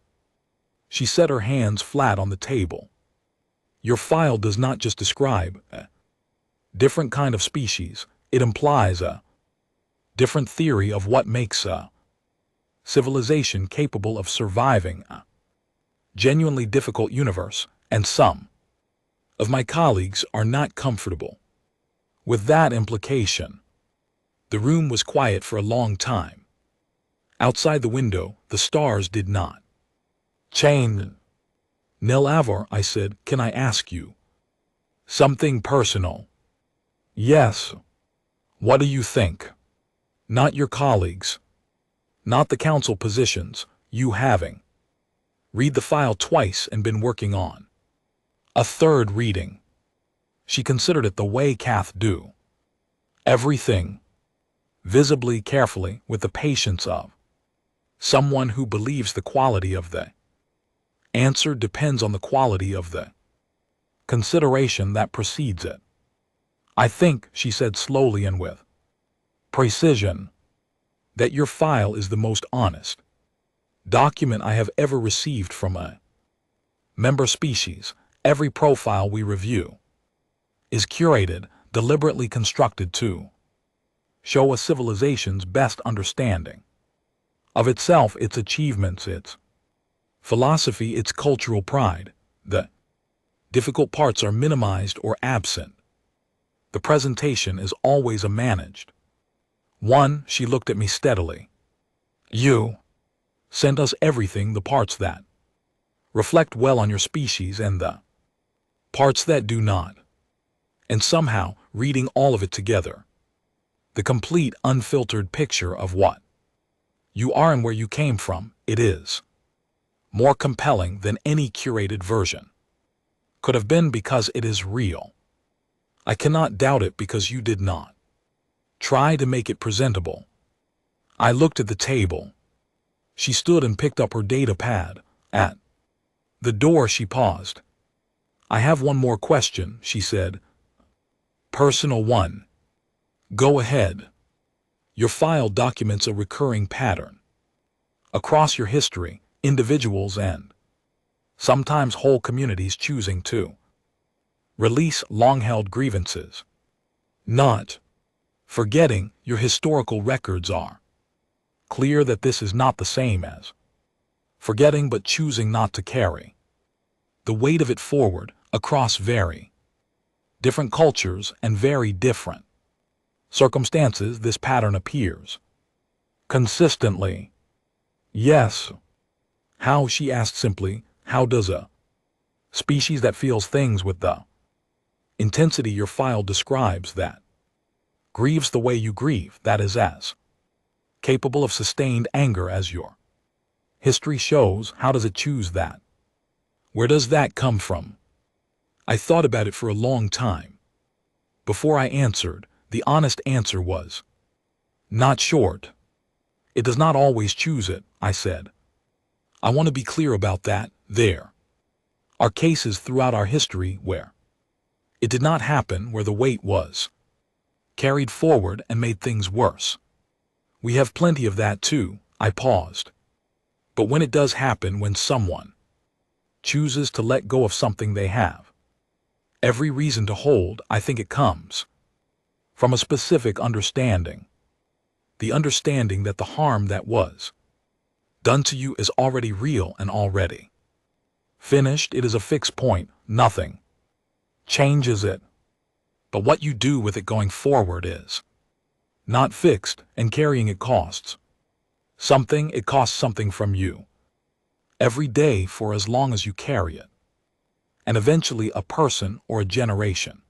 She set her hands flat on the table. Your file does not just describe a different kind of species, it implies a different theory of what makes a civilization capable of surviving a genuinely difficult universe, and some of my colleagues are not comfortable with that implication. The room was quiet for a long time. Outside the window, the stars did not change. Nell Avar, I said, can I ask you something personal? Yes. What do you think? Not your colleagues, not the council positions, you having read the file twice and been working on a third reading. She considered it the way Kath do everything, visibly, carefully, with the patience of someone who believes the quality of the answer depends on the quality of the consideration that precedes it. I think, she said slowly and with precision, that your file is the most honest document I have ever received from a member species. Every profile we review is curated, deliberately constructed to show a civilization's best understanding of itself, its achievements, its philosophy, its cultural pride. The difficult parts are minimized or absent. The presentation is always a managed one. She looked at me steadily. You send us everything, the parts that reflect well on your species and the parts that do not. And somehow, reading all of it together, the complete unfiltered picture of what you are and where you came from, it is more compelling than any curated version could have been, because it is real. I cannot doubt it because you did not try to make it presentable. I looked at the table. She stood and picked up her data pad. At the door she paused. I have one more question, she said. Personal one. Go ahead. Your file documents a recurring pattern across your history, individuals and sometimes whole communities choosing to release long-held grievances. Not forgetting your historical records are clear that this is not the same as forgetting, but choosing not to carry the weight of it forward across very different cultures and very different circumstances. This pattern appears consistently. Yes. How? She asked simply. How does a species that feels things with the intensity your file describes, that grieves the way you grieve, that is as capable of sustained anger as your history shows, how does it choose that? Where does that come from? I thought about it for a long time before I answered. The honest answer was not short. It does not always choose it, I said. I want to be clear about that. There are cases throughout our history where it did not happen, where the weight was carried forward and made things worse. We have plenty of that too. I paused. But when it does happen, when someone chooses to let go of something they have every reason to hold, I think it comes from a specific understanding. The understanding that the harm that was done to you is already real and already finished. It is a fixed point. Nothing changes it. But what you do with it going forward is not fixed, and carrying it costs something. It costs something from you every day for as long as you carry it. And eventually a person or a generation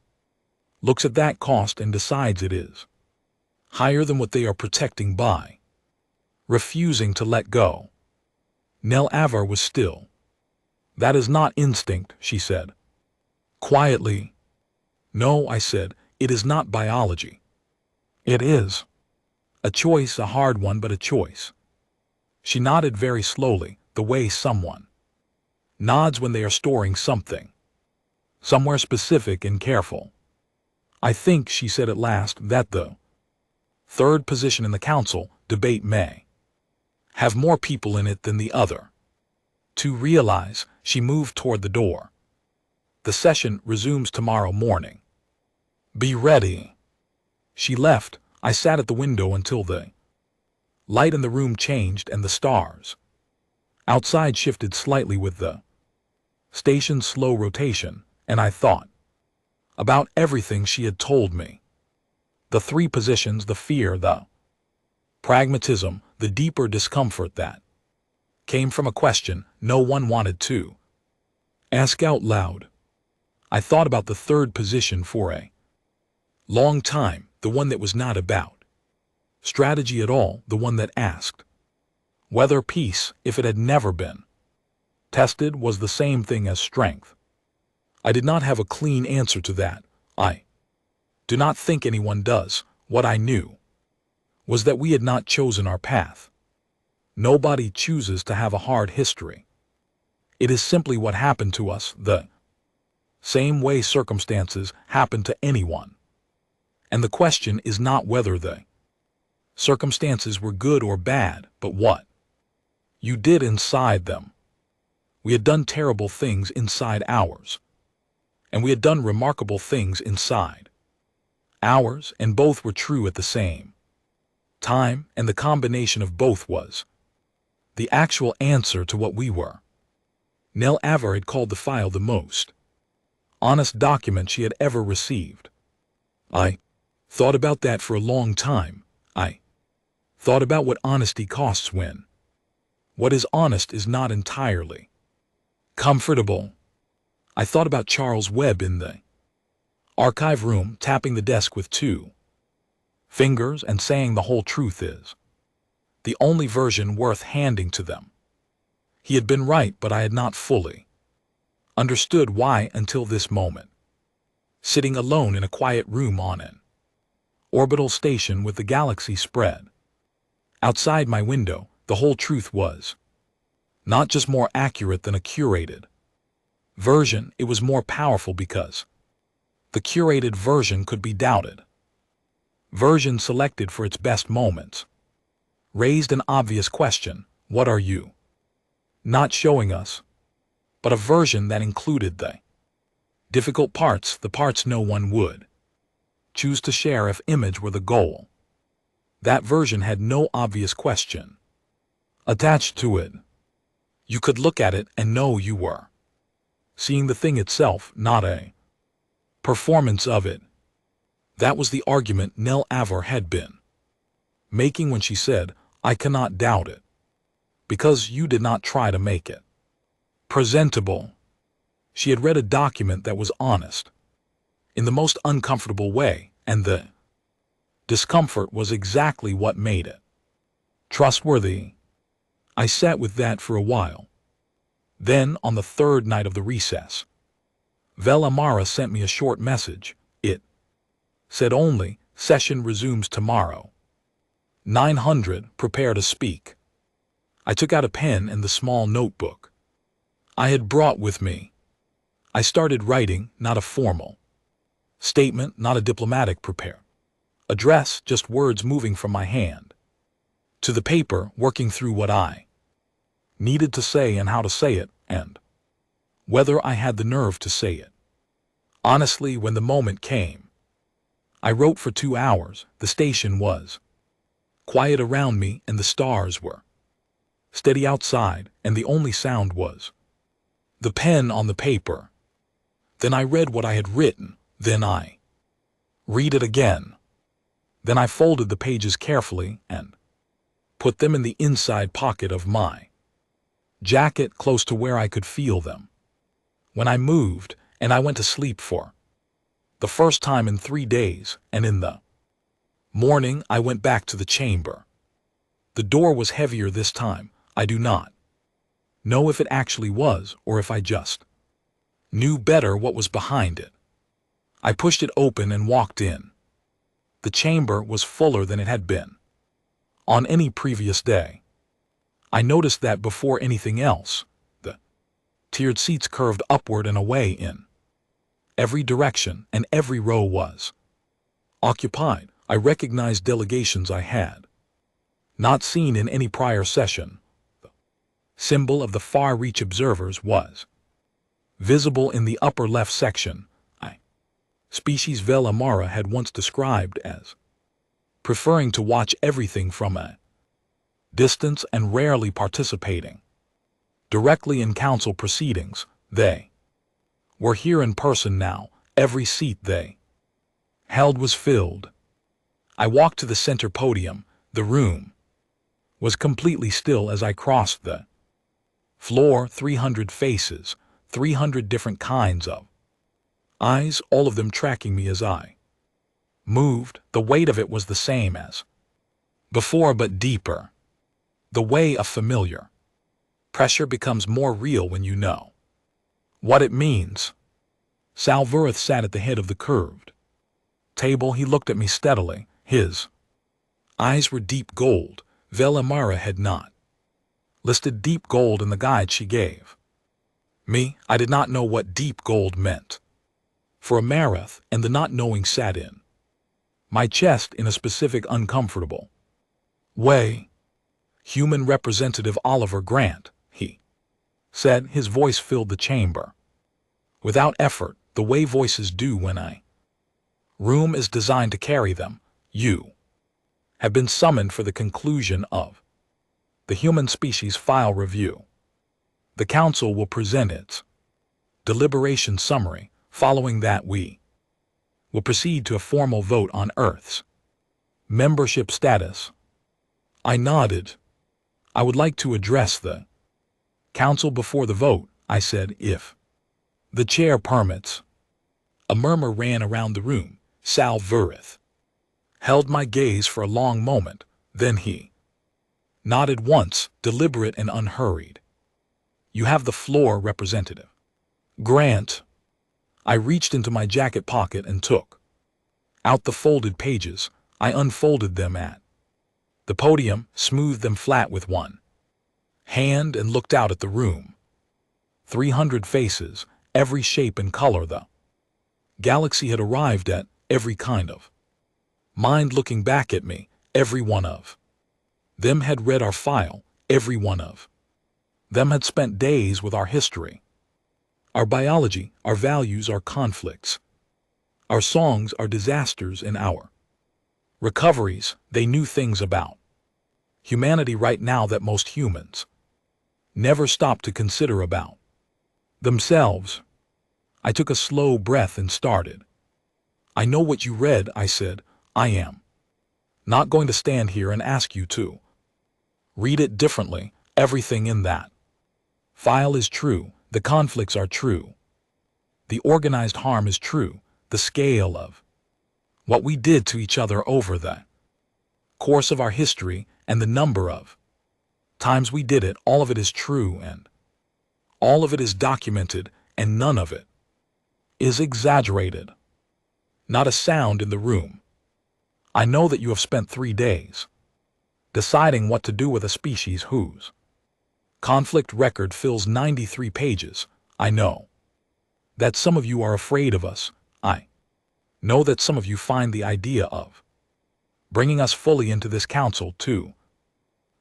looks at that cost and decides it is higher than what they are protecting by refusing to let go. Nell Avar was still. That is not instinct, she said quietly. No, I said, it is not biology. It is a choice, a hard one, but a choice. She nodded very slowly, the way someone nods when they are storing something somewhere specific and careful. I think, she said at last, that the third position in the council debate may have more people in it than the other. To realize, she moved toward the door. The session resumes tomorrow morning. Be ready. She left. I sat at the window until the light in the room changed and the stars outside shifted slightly with the station's slow rotation, and I thought about everything she had told me. The three positions, the fear, the pragmatism, the deeper discomfort that came from a question no one wanted to ask out loud. I thought about the third position for a long time, the one that was not about strategy at all, the one that asked whether peace, if it had never been tested, was the same thing as strength. I did not have a clean answer to that. I do not think anyone does. What I knew was that we had not chosen our path. Nobody chooses to have a hard history. It is simply what happened to us, the same way circumstances happen to anyone. And the question is not whether the circumstances were good or bad, but what you did inside them. We had done terrible things inside ours, and we had done remarkable things inside ours, and both were true at the same Time, and the combination of both was the actual answer to what we were. Nell Avar had called the file the most honest document she had ever received. I thought about that for a long time. I thought about what honesty costs when what is honest is not entirely comfortable. I thought about Charles Webb in the archive room, tapping the desk with 2 fingers and saying the whole truth is the only version worth handing to them. He had been right, but I had not fully understood why until this moment. Sitting alone in a quiet room on an orbital station with the galaxy spread outside my window, the whole truth was not just more accurate than a curated version, it was more powerful because the curated version could be doubted. Version selected for its best moments raised an obvious question: what are you not showing us? But a version that included the difficult parts, the parts no one would choose to share if image were the goal. That version had no obvious question attached to it. You could look at it and know you were seeing the thing itself, not a performance of it. That was the argument Nell Avar had been making when she said, "I cannot doubt it, because you did not try to make it presentable." She had read a document that was honest in the most uncomfortable way, and the discomfort was exactly what made it trustworthy. I sat with that for a while. Then, on the 3rd night of the recess, Vel Amara sent me a short message. It said only, "Session resumes tomorrow. 900, prepare to speak." I took out a pen and the small notebook I had brought with me. I started writing, not a formal statement, not a diplomatic prepare address, just words moving from my hand to the paper, working through what I needed to say and how to say it, and whether I had the nerve to say it. Honestly, when the moment came, I wrote for 2 hours. The station was quiet around me and the stars were steady outside, and the only sound was the pen on the paper. Then I read what I had written. Then I read it again. Then I folded the pages carefully and put them in the inside pocket of my jacket, close to where I could feel them when I moved, and I went to sleep for the first time in 3 days, and in the morning I went back to the chamber. The door was heavier this time. I do not know if it actually was, or if I just knew better what was behind it. I pushed it open and walked in. The chamber was fuller than it had been on any previous day. I noticed that before anything else. The tiered seats curved upward and away in every direction, and every row was occupied. I recognized delegations I had not seen in any prior session. The symbol of the far-reach observers was visible in the upper left section. Species Vel Amara had once described as preferring to watch everything from a distance and rarely participating directly in council proceedings. They were here in person now. Every seat they held was filled. I walked to the center podium. The room was completely still as I crossed the floor. 300 faces, 300 different kinds of eyes, all of them tracking me as I moved. The weight of it was the same as before, but deeper. The way of familiar pressure becomes more real when you know what it means. Salvureth sat at the head of the curved table. He looked at me steadily. His eyes were deep gold. Vel Amara had not listed deep gold in the guide she gave me. I did not know what deep gold meant for a Marath, and the not knowing sat in my chest in a specific uncomfortable way. "Human Representative Oliver Grant," he said. His voice filled the chamber without effort, the way voices do when a room is designed to carry them. "You have been summoned for the conclusion of the human species file review. The Council will present its deliberation summary. Following that, we will proceed to a formal vote on Earth's membership status. I nodded. I would like to address the Council before the vote, I said, if the chair permits. A murmur ran around the room. Sal Verith held my gaze for a long moment, then he nodded once, deliberate and unhurried. You have the floor, Representative Grant. I reached into my jacket pocket and took out the folded pages. I unfolded them at the podium, smoothed them flat with one hand, and looked out at the room. 300 faces, every shape and color the galaxy had arrived at, every kind of mind looking back at me. Every one of them had read our file. Every one of them had spent days with our history, our biology, our values, our conflicts, our songs, our disasters, and our recoveries. They knew things about humanity right now that most humans never stop to consider about themselves. I took a slow breath and started. I know what you read, I said. I am not going to stand here and ask you to read it differently. Everything in that file is true. The conflicts are true. The organized harm is true. The scale of what we did to each other over the course of our history and the number of times we did it, all of it is true, and all of it is documented, and none of it is exaggerated. Not a sound in the room. I know that you have spent 3 days deciding what to do with a species whose conflict record fills 93 pages. I know that some of you are afraid of us. I know that some of you find the idea of bringing us fully into this council to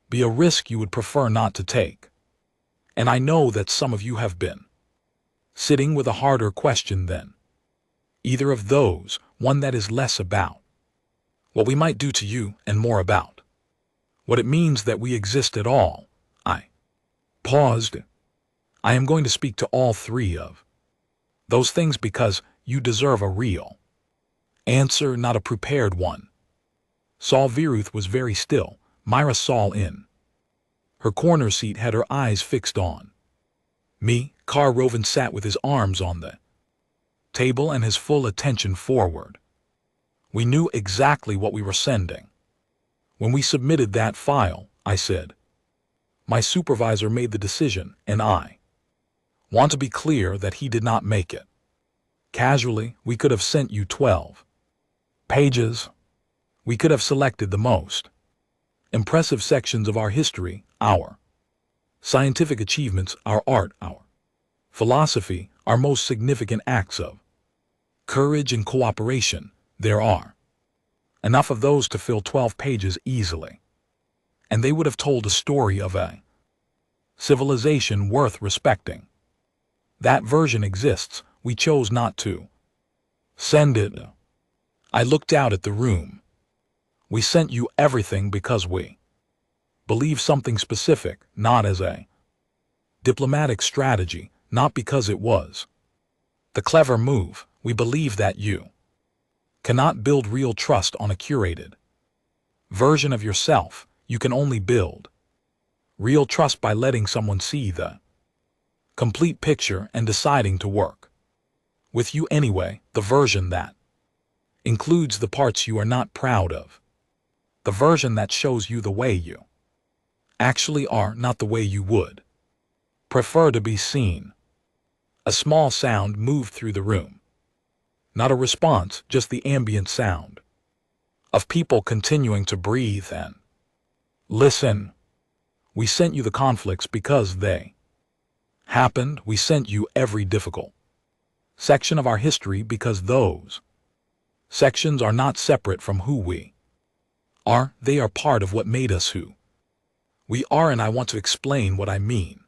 be a risk you would prefer not to take. And I know that some of you have been sitting with a harder question than either of those, one that is less about what we might do to you and more about what it means that we exist at all. I paused. I am going to speak to all 3 of those things because you deserve a real answer, not a prepared one. Saul Viruth was very still. Myra Saul in her corner seat had her eyes fixed on me. Carr Roven sat with his arms on the table and his full attention forward. We knew exactly what we were sending. When we submitted that file, I said, my supervisor made the decision, and I want to be clear that he did not make it casually. We could have sent you 12 pages. We could have selected the most impressive sections of our history, our scientific achievements, our art, our philosophy, our most significant acts of courage and cooperation. There are enough of those to fill 12 pages easily. And they would have told a story of a civilization worth respecting. That version exists. We chose not to send it. I looked out at the room. We sent you everything because we believe something specific, not as a diplomatic strategy, not because it was the clever move. We believe that you cannot build real trust on a curated version of yourself. You can only build real trust by letting someone see the complete picture and deciding to work with you anyway, the version that includes the parts you are not proud of, the version that shows you the way you actually are, not the way you would prefer to be seen. A small sound moved through the room. Not a response, just the ambient sound of people continuing to breathe and listen. We sent you the conflicts because they happened. We sent you every difficult section of our history because those sections are not separate from who we are. They are part of what made us who we are, and I want to explain what I mean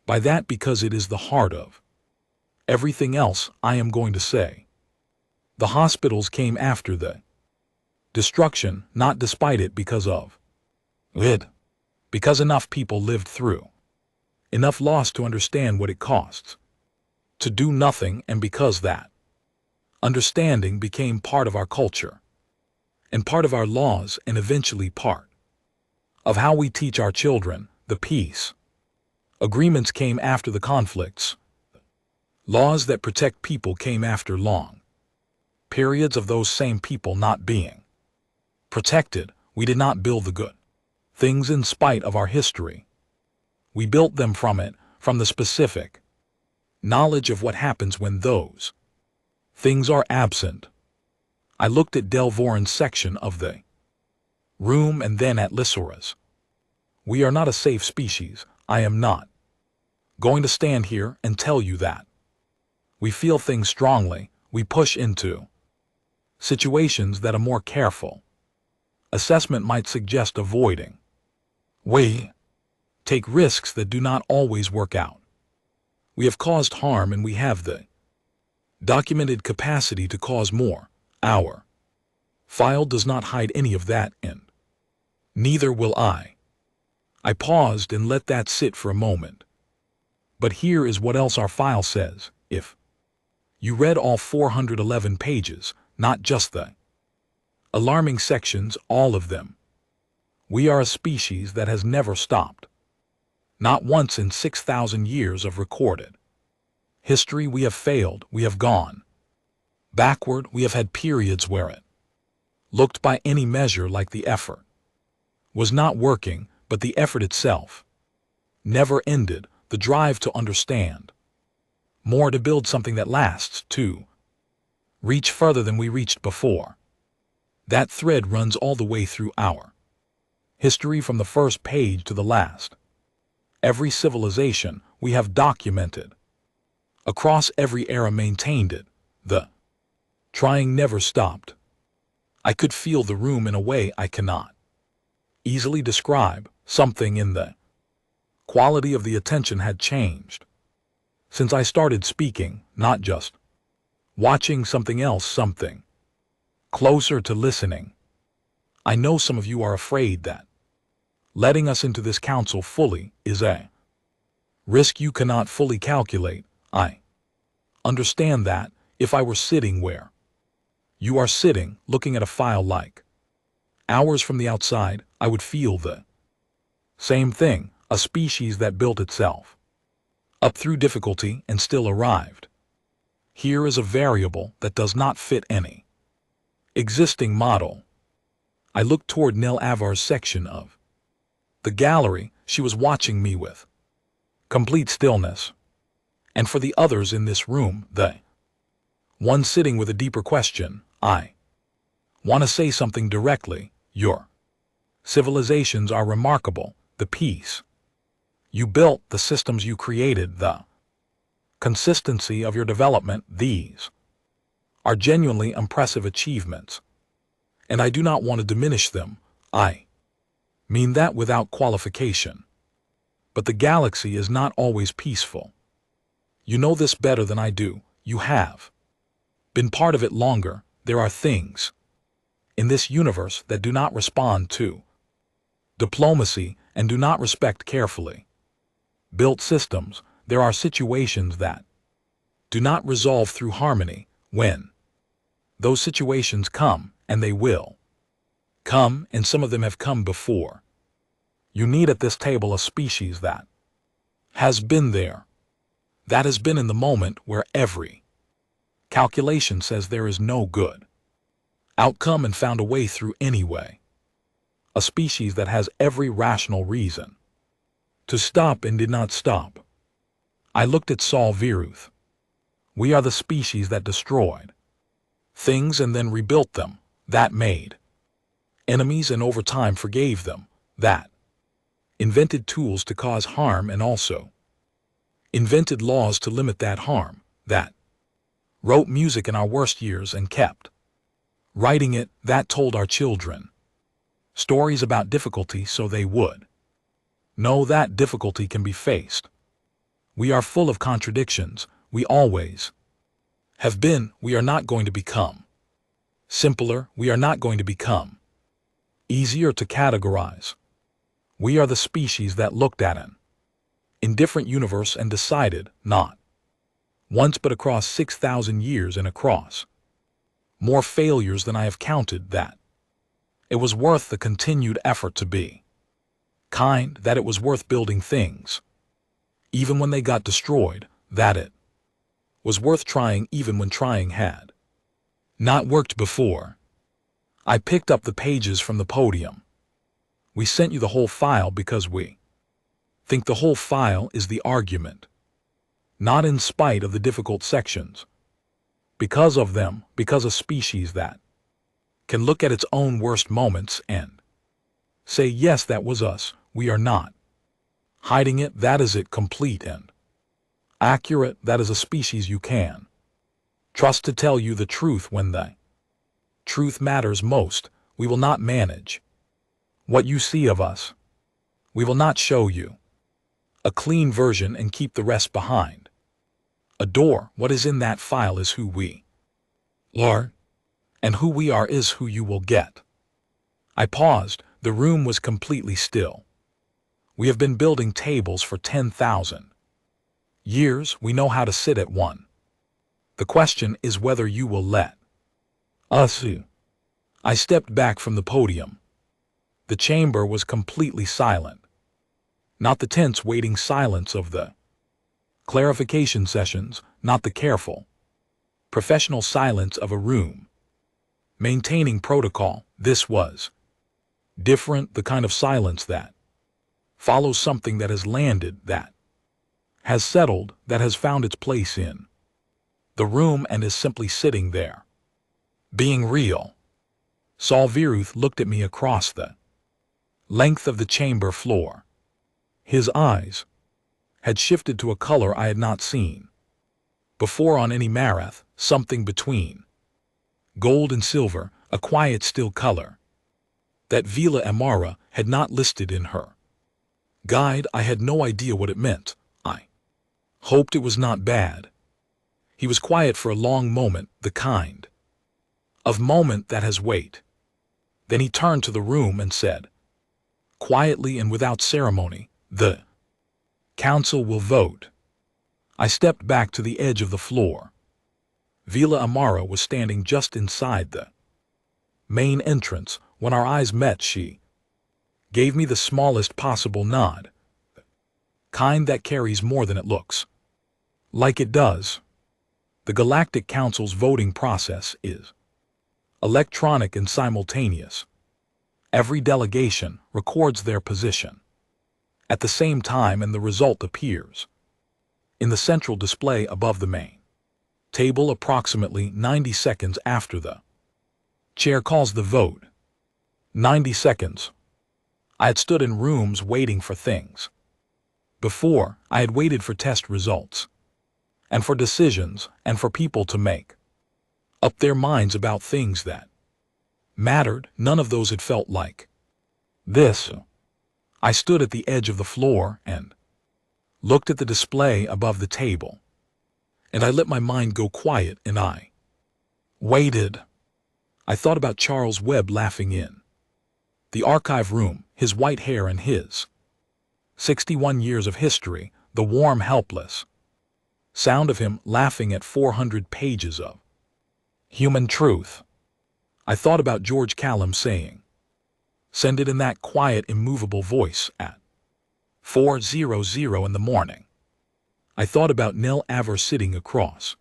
by that because it is the heart of everything else I am going to say. The hospitals came after the Destruction, not despite it, because of it. Because enough people lived through enough loss to understand what it costs to do nothing, and because that understanding became part of our culture and part of our laws, and eventually part of how we teach our children. The peace agreements came after the conflicts. Laws that protect people came after long periods of those same people not being protected. We did not build the good things in spite of our history. We built them from it, from the specific knowledge of what happens when those things are absent. I looked at Delvorin's section of the room and then at Lysora's. We are not a safe species. I am not going to stand here and tell you that. We feel things strongly. We push into situations that a more careful assessment might suggest avoiding. We take risks that do not always work out. We have caused harm, and we have the documented capacity to cause more. Our file does not hide any of that, and neither will I. I paused and let that sit for a moment. But here is what else our file says. If you read all 411 pages, not just the alarming sections, all of them, we are a species that has never stopped. Not once in 6,000 years of recorded history we have failed. We have gone backward. We have had periods where it looked by any measure like the effort was not working, but the effort itself never ended. The drive to understand more, to build something that lasts, to reach further than we reached before. That thread runs all the way through our history, from the first page to the last. Every civilization we have documented, across every era maintained it. The trying never stopped. I could feel the room in a way I cannot easily describe. Something in the quality of the attention had changed since I started speaking, not just watching something else, something closer to listening. I know some of you are afraid that letting us into this council fully is a risk you cannot fully calculate. I understand that. If I were sitting where you are sitting, looking at a file like ours from the outside, I would feel the same thing. A species that built itself up through difficulty and still arrived. Here is a variable that does not fit any existing model. I looked toward Nell Avar's section of the gallery. She was watching me with complete stillness. And for the others in this room, the one sitting with a deeper question, I want to say something directly. Your civilizations are remarkable. The peace you built, the systems you created, the consistency of your development, these are genuinely impressive achievements. And I do not want to diminish them. I mean that without qualification. But the galaxy is not always peaceful. You know this better than I do. You have been part of it longer. There are things in this universe that do not respond to diplomacy and do not respect carefully built systems. There are situations that do not resolve through harmony. When those situations come, and they will come, and some of them have come before, you need at this table a species that has been there, that has been in the moment where every calculation says there is no good outcome and found a way through anyway. A species that has every rational reason to stop and did not stop. I looked at Saul Viruth. We are the species that destroyed things and then rebuilt them, that made enemies and over time forgave them, that invented tools to cause harm and also invented laws to limit that harm, that wrote music in our worst years and kept writing it, that told our children stories about difficulty so they would know that difficulty can be faced. We are full of contradictions. We always have been. We are not going to become Simpler, we are not going to become. Easier to categorize. We are the species that looked at an indifferent universe and decided, not once but across 6,000 years and across more failures than I have counted, that it was worth the continued effort to be kind, that it was worth building things even when they got destroyed, that it was worth trying even when trying had not worked before. I picked up the pages from the podium. We sent you the whole file because we think the whole file is the argument, not in spite of the difficult sections. Because of them, because a species that can look at its own worst moments and say, yes, that was us, we are not hiding it, that is it, complete and accurate, that is a species you can trust to tell you the truth when the truth matters most. We will not manage what you see of us. We will not show you a clean version and keep the rest behind. Adore what is in that file is who we are, and who we are is who you will get. I paused. The room was completely still. We have been building tables for 10,000 years. We know how to sit at one. The question is whether you will let us. I stepped back from the podium. The chamber was completely silent. Not the tense waiting silence of the clarification sessions, not the careful, professional silence of a room maintaining protocol. This was different, the kind of silence that follows something that has landed, that has settled, that has found its place in the room and is simply sitting there, being real. Saul Viruth looked at me across the length of the chamber floor. His eyes had shifted to a color I had not seen before on any Marath, something between gold and silver, a quiet still color that Vila Amara had not listed in her guide. I had no idea what it meant. I hoped it was not bad. He was quiet for a long moment, the kind of moment that has weight. Then he turned to the room and said, quietly and without ceremony, the council will vote. I stepped back to the edge of the floor. Vila Amara was standing just inside the main entrance. When our eyes met, she gave me the smallest possible nod, kind that carries more than it looks like it does. The Galactic Council's voting process is electronic and simultaneous. Every delegation records their position at the same time, and the result appears in the central display above the main table approximately 90 seconds after the chair calls the vote. 90 seconds. I had stood in rooms waiting for things. Before, I had waited for test results, and for decisions, and for people to make up their minds about things that mattered. None of those had felt like this. I stood at the edge of the floor and looked at the display above the table, and I let my mind go quiet, and I waited. I thought about Charles Webb laughing in the archive room, his white hair and his 61 years of history, the warm, helpless sound of him laughing at 400 pages of human truth. I thought about George Callum saying, send it, in that quiet, immovable voice at 4:00 in the morning. I thought about Nell Aver sitting across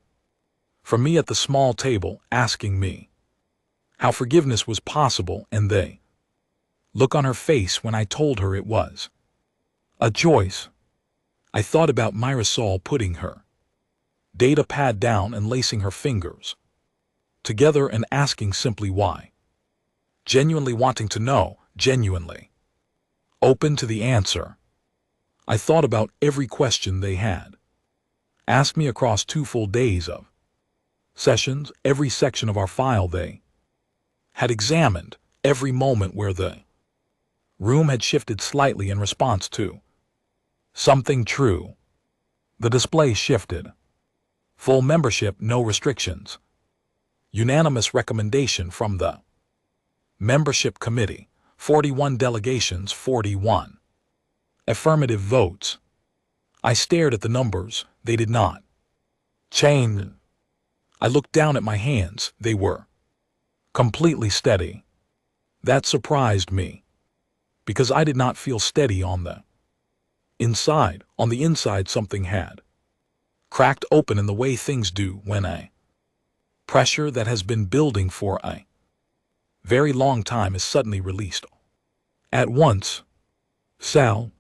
from me at the small table, asking me how forgiveness was possible, and the look on her face when I told her it was a choice. I thought about Marisol putting her data pad down and lacing her fingers together and asking simply why. Genuinely wanting to know, genuinely open to the answer. I thought about every question they had asked me across 2 full days of sessions, every section of our file they had examined, every moment where the room had shifted slightly in response to something true. The display shifted. Full membership, no restrictions. Unanimous recommendation from the Membership Committee. 41 delegations, 41 affirmative votes. I stared at the numbers. They did not change. I looked down at my hands. They were completely steady. That surprised me, because I did not feel steady on the inside. On the inside, something had cracked open in the way things do when a pressure that has been building for a very long time is suddenly released. At once, Sal,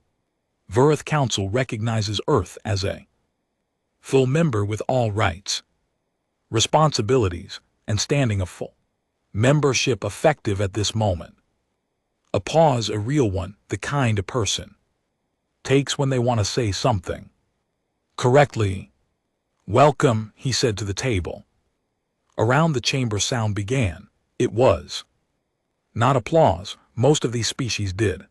Earth Council recognizes Earth as a full member with all rights, responsibilities, and standing of full membership effective at this moment. A pause, a real one, the kind a person takes when they want to say something correctly. Welcome, he said to the table. Around the chamber sound began. It was not applause. Most of these species did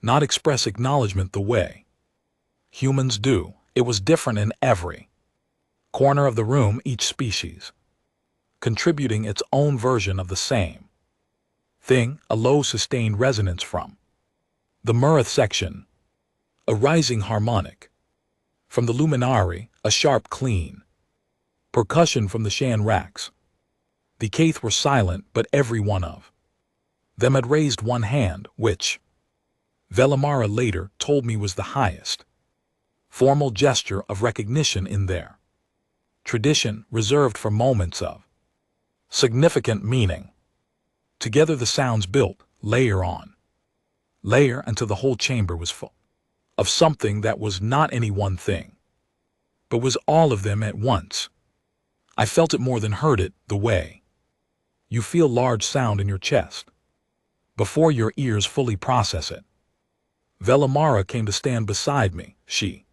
not express acknowledgement the way humans do. It was different in every corner of the room, each species contributing its own version of the same thing, a low sustained resonance from the Mirth section, a rising harmonic from the luminary, a sharp clean percussion from the shan racks. The Kaith were silent, but every one of them had raised one hand, which Velamara later told me was the highest formal gesture of recognition in their tradition, reserved for moments of significant meaning. Together the sounds built, layer on layer, until the whole chamber was full of something that was not any one thing, but was all of them at once. I felt it more than heard it, the way you feel large sound in your chest before your ears fully process it. Velamara came to stand beside me. She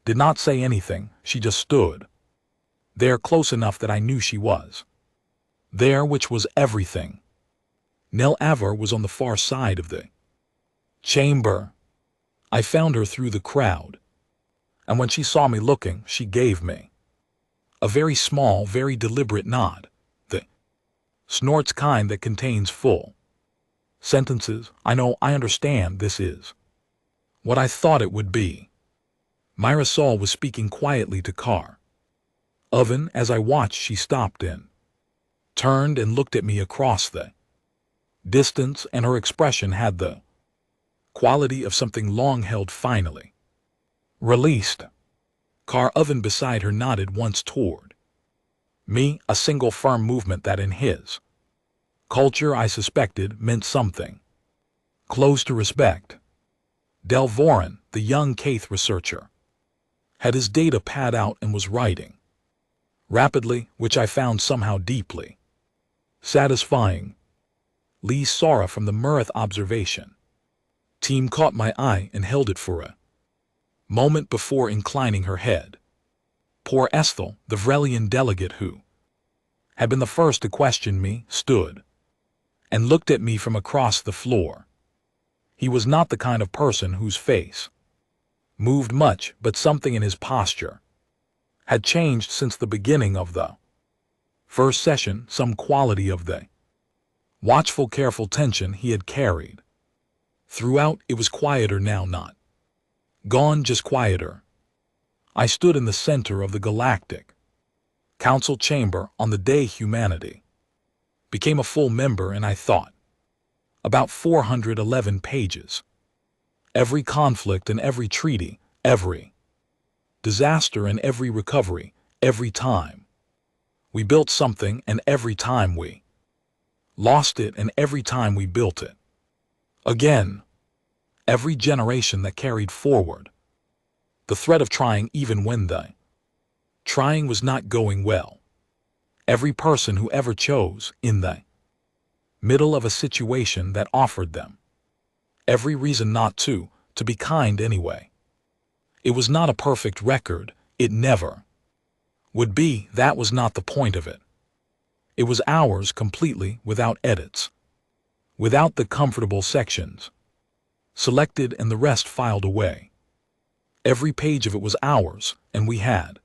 did not say anything. She just stood there, close enough that I knew she was there, which was everything. Nel Avar was on the far side of the chamber. I found her through the crowd, and when she saw me looking, she gave me a very small, very deliberate nod, the snorts kind that contains full sentences. I know, I understand, this is what I thought it would be. Marisol was speaking quietly to Car Oven. As I watched, she stopped in, turned and looked at me across the distance, and her expression had the quality of something long held finally released. Car Oven beside her nodded once toward me, a single firm movement that in his culture I suspected meant something close to respect. Delvorin, the young Kaith researcher, had his data pad out and was writing rapidly, which I found somehow deeply satisfying. Lee Sora from the Mirth observation team caught my eye and held it for a moment before inclining her head. Poor Ethel, the Vrelian delegate who had been the first to question me, stood and looked at me from across the floor. He was not the kind of person whose face moved much, but something in his posture had changed since the beginning of the first session, some quality of the watchful, careful tension he had carried throughout. It was quieter now, not gone, just quieter. I stood in the center of the Galactic Council chamber on the day humanity became a full member, and I thought about 411 pages. Every conflict and every treaty, every disaster and every recovery, every time we built something and every time we lost it and every time we built it again. Every generation that carried forward the threat of trying even when the trying was not going well. Every person who ever chose, in the middle of a situation that offered them every reason not to be kind anyway. It was not a perfect record. It never would be. That was not the point of it. It was ours completely, without edits, without the comfortable sections selected and the rest filed away. Every page of it was ours, and we had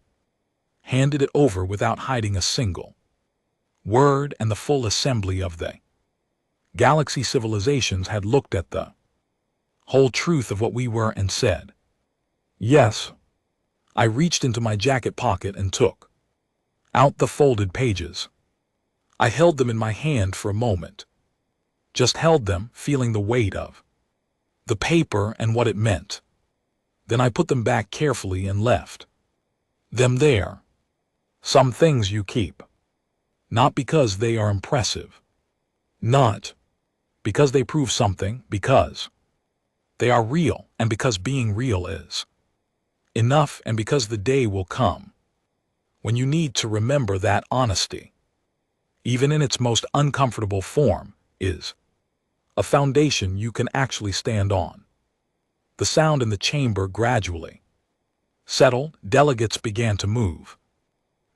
handed it over without hiding a single word and the full assembly of the galaxy civilizations had looked at the whole truth of what we were and said, yes. I reached into my jacket pocket and took out the folded pages. I held them in my hand for a moment. Just held them, feeling the weight of the paper and what it meant. Then I put them back carefully and left them there. Some things you keep, not because they are impressive, not because they prove something, because they are real, and because being real is enough, and because the day will come when you need to remember that honesty, even in its most uncomfortable form, is a foundation you can actually stand on. The sound in the chamber gradually settled. Delegates began to move.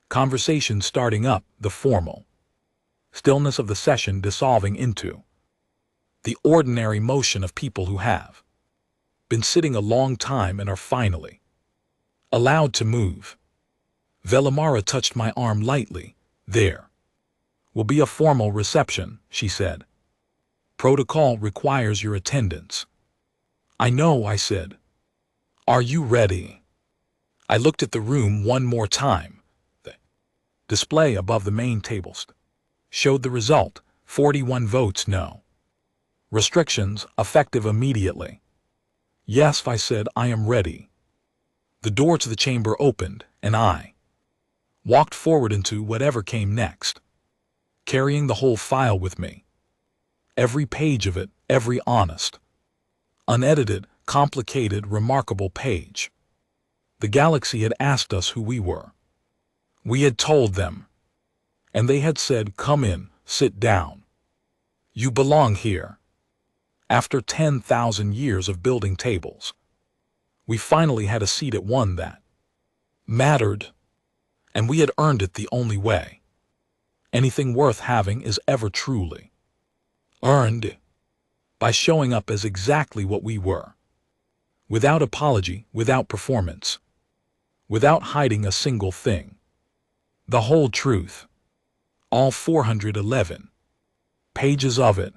Conversation starting up, the formal stillness of the session dissolving into the ordinary motion of people who have been sitting a long time and are finally allowed to move. Velimara touched my arm lightly. There will be a formal reception, she said. Protocol requires your attendance. I know, I said. Are you ready? I looked at the room one more time. The display above the main tables showed the result, 41 votes no. Restrictions effective immediately. Yes, I said, I am ready. The door to the chamber opened, and I walked forward into whatever came next, carrying the whole file with me. Every page of it, every honest, unedited, complicated, remarkable page. The galaxy had asked us who we were. We had told them, and they had said, come in, sit down. You belong here. After 10,000 years of building tables, we finally had a seat at one that mattered, and we had earned it the only way anything worth having is ever truly earned, by showing up as exactly what we were, without apology, without performance, without hiding a single thing. The whole truth, all 411 pages of it.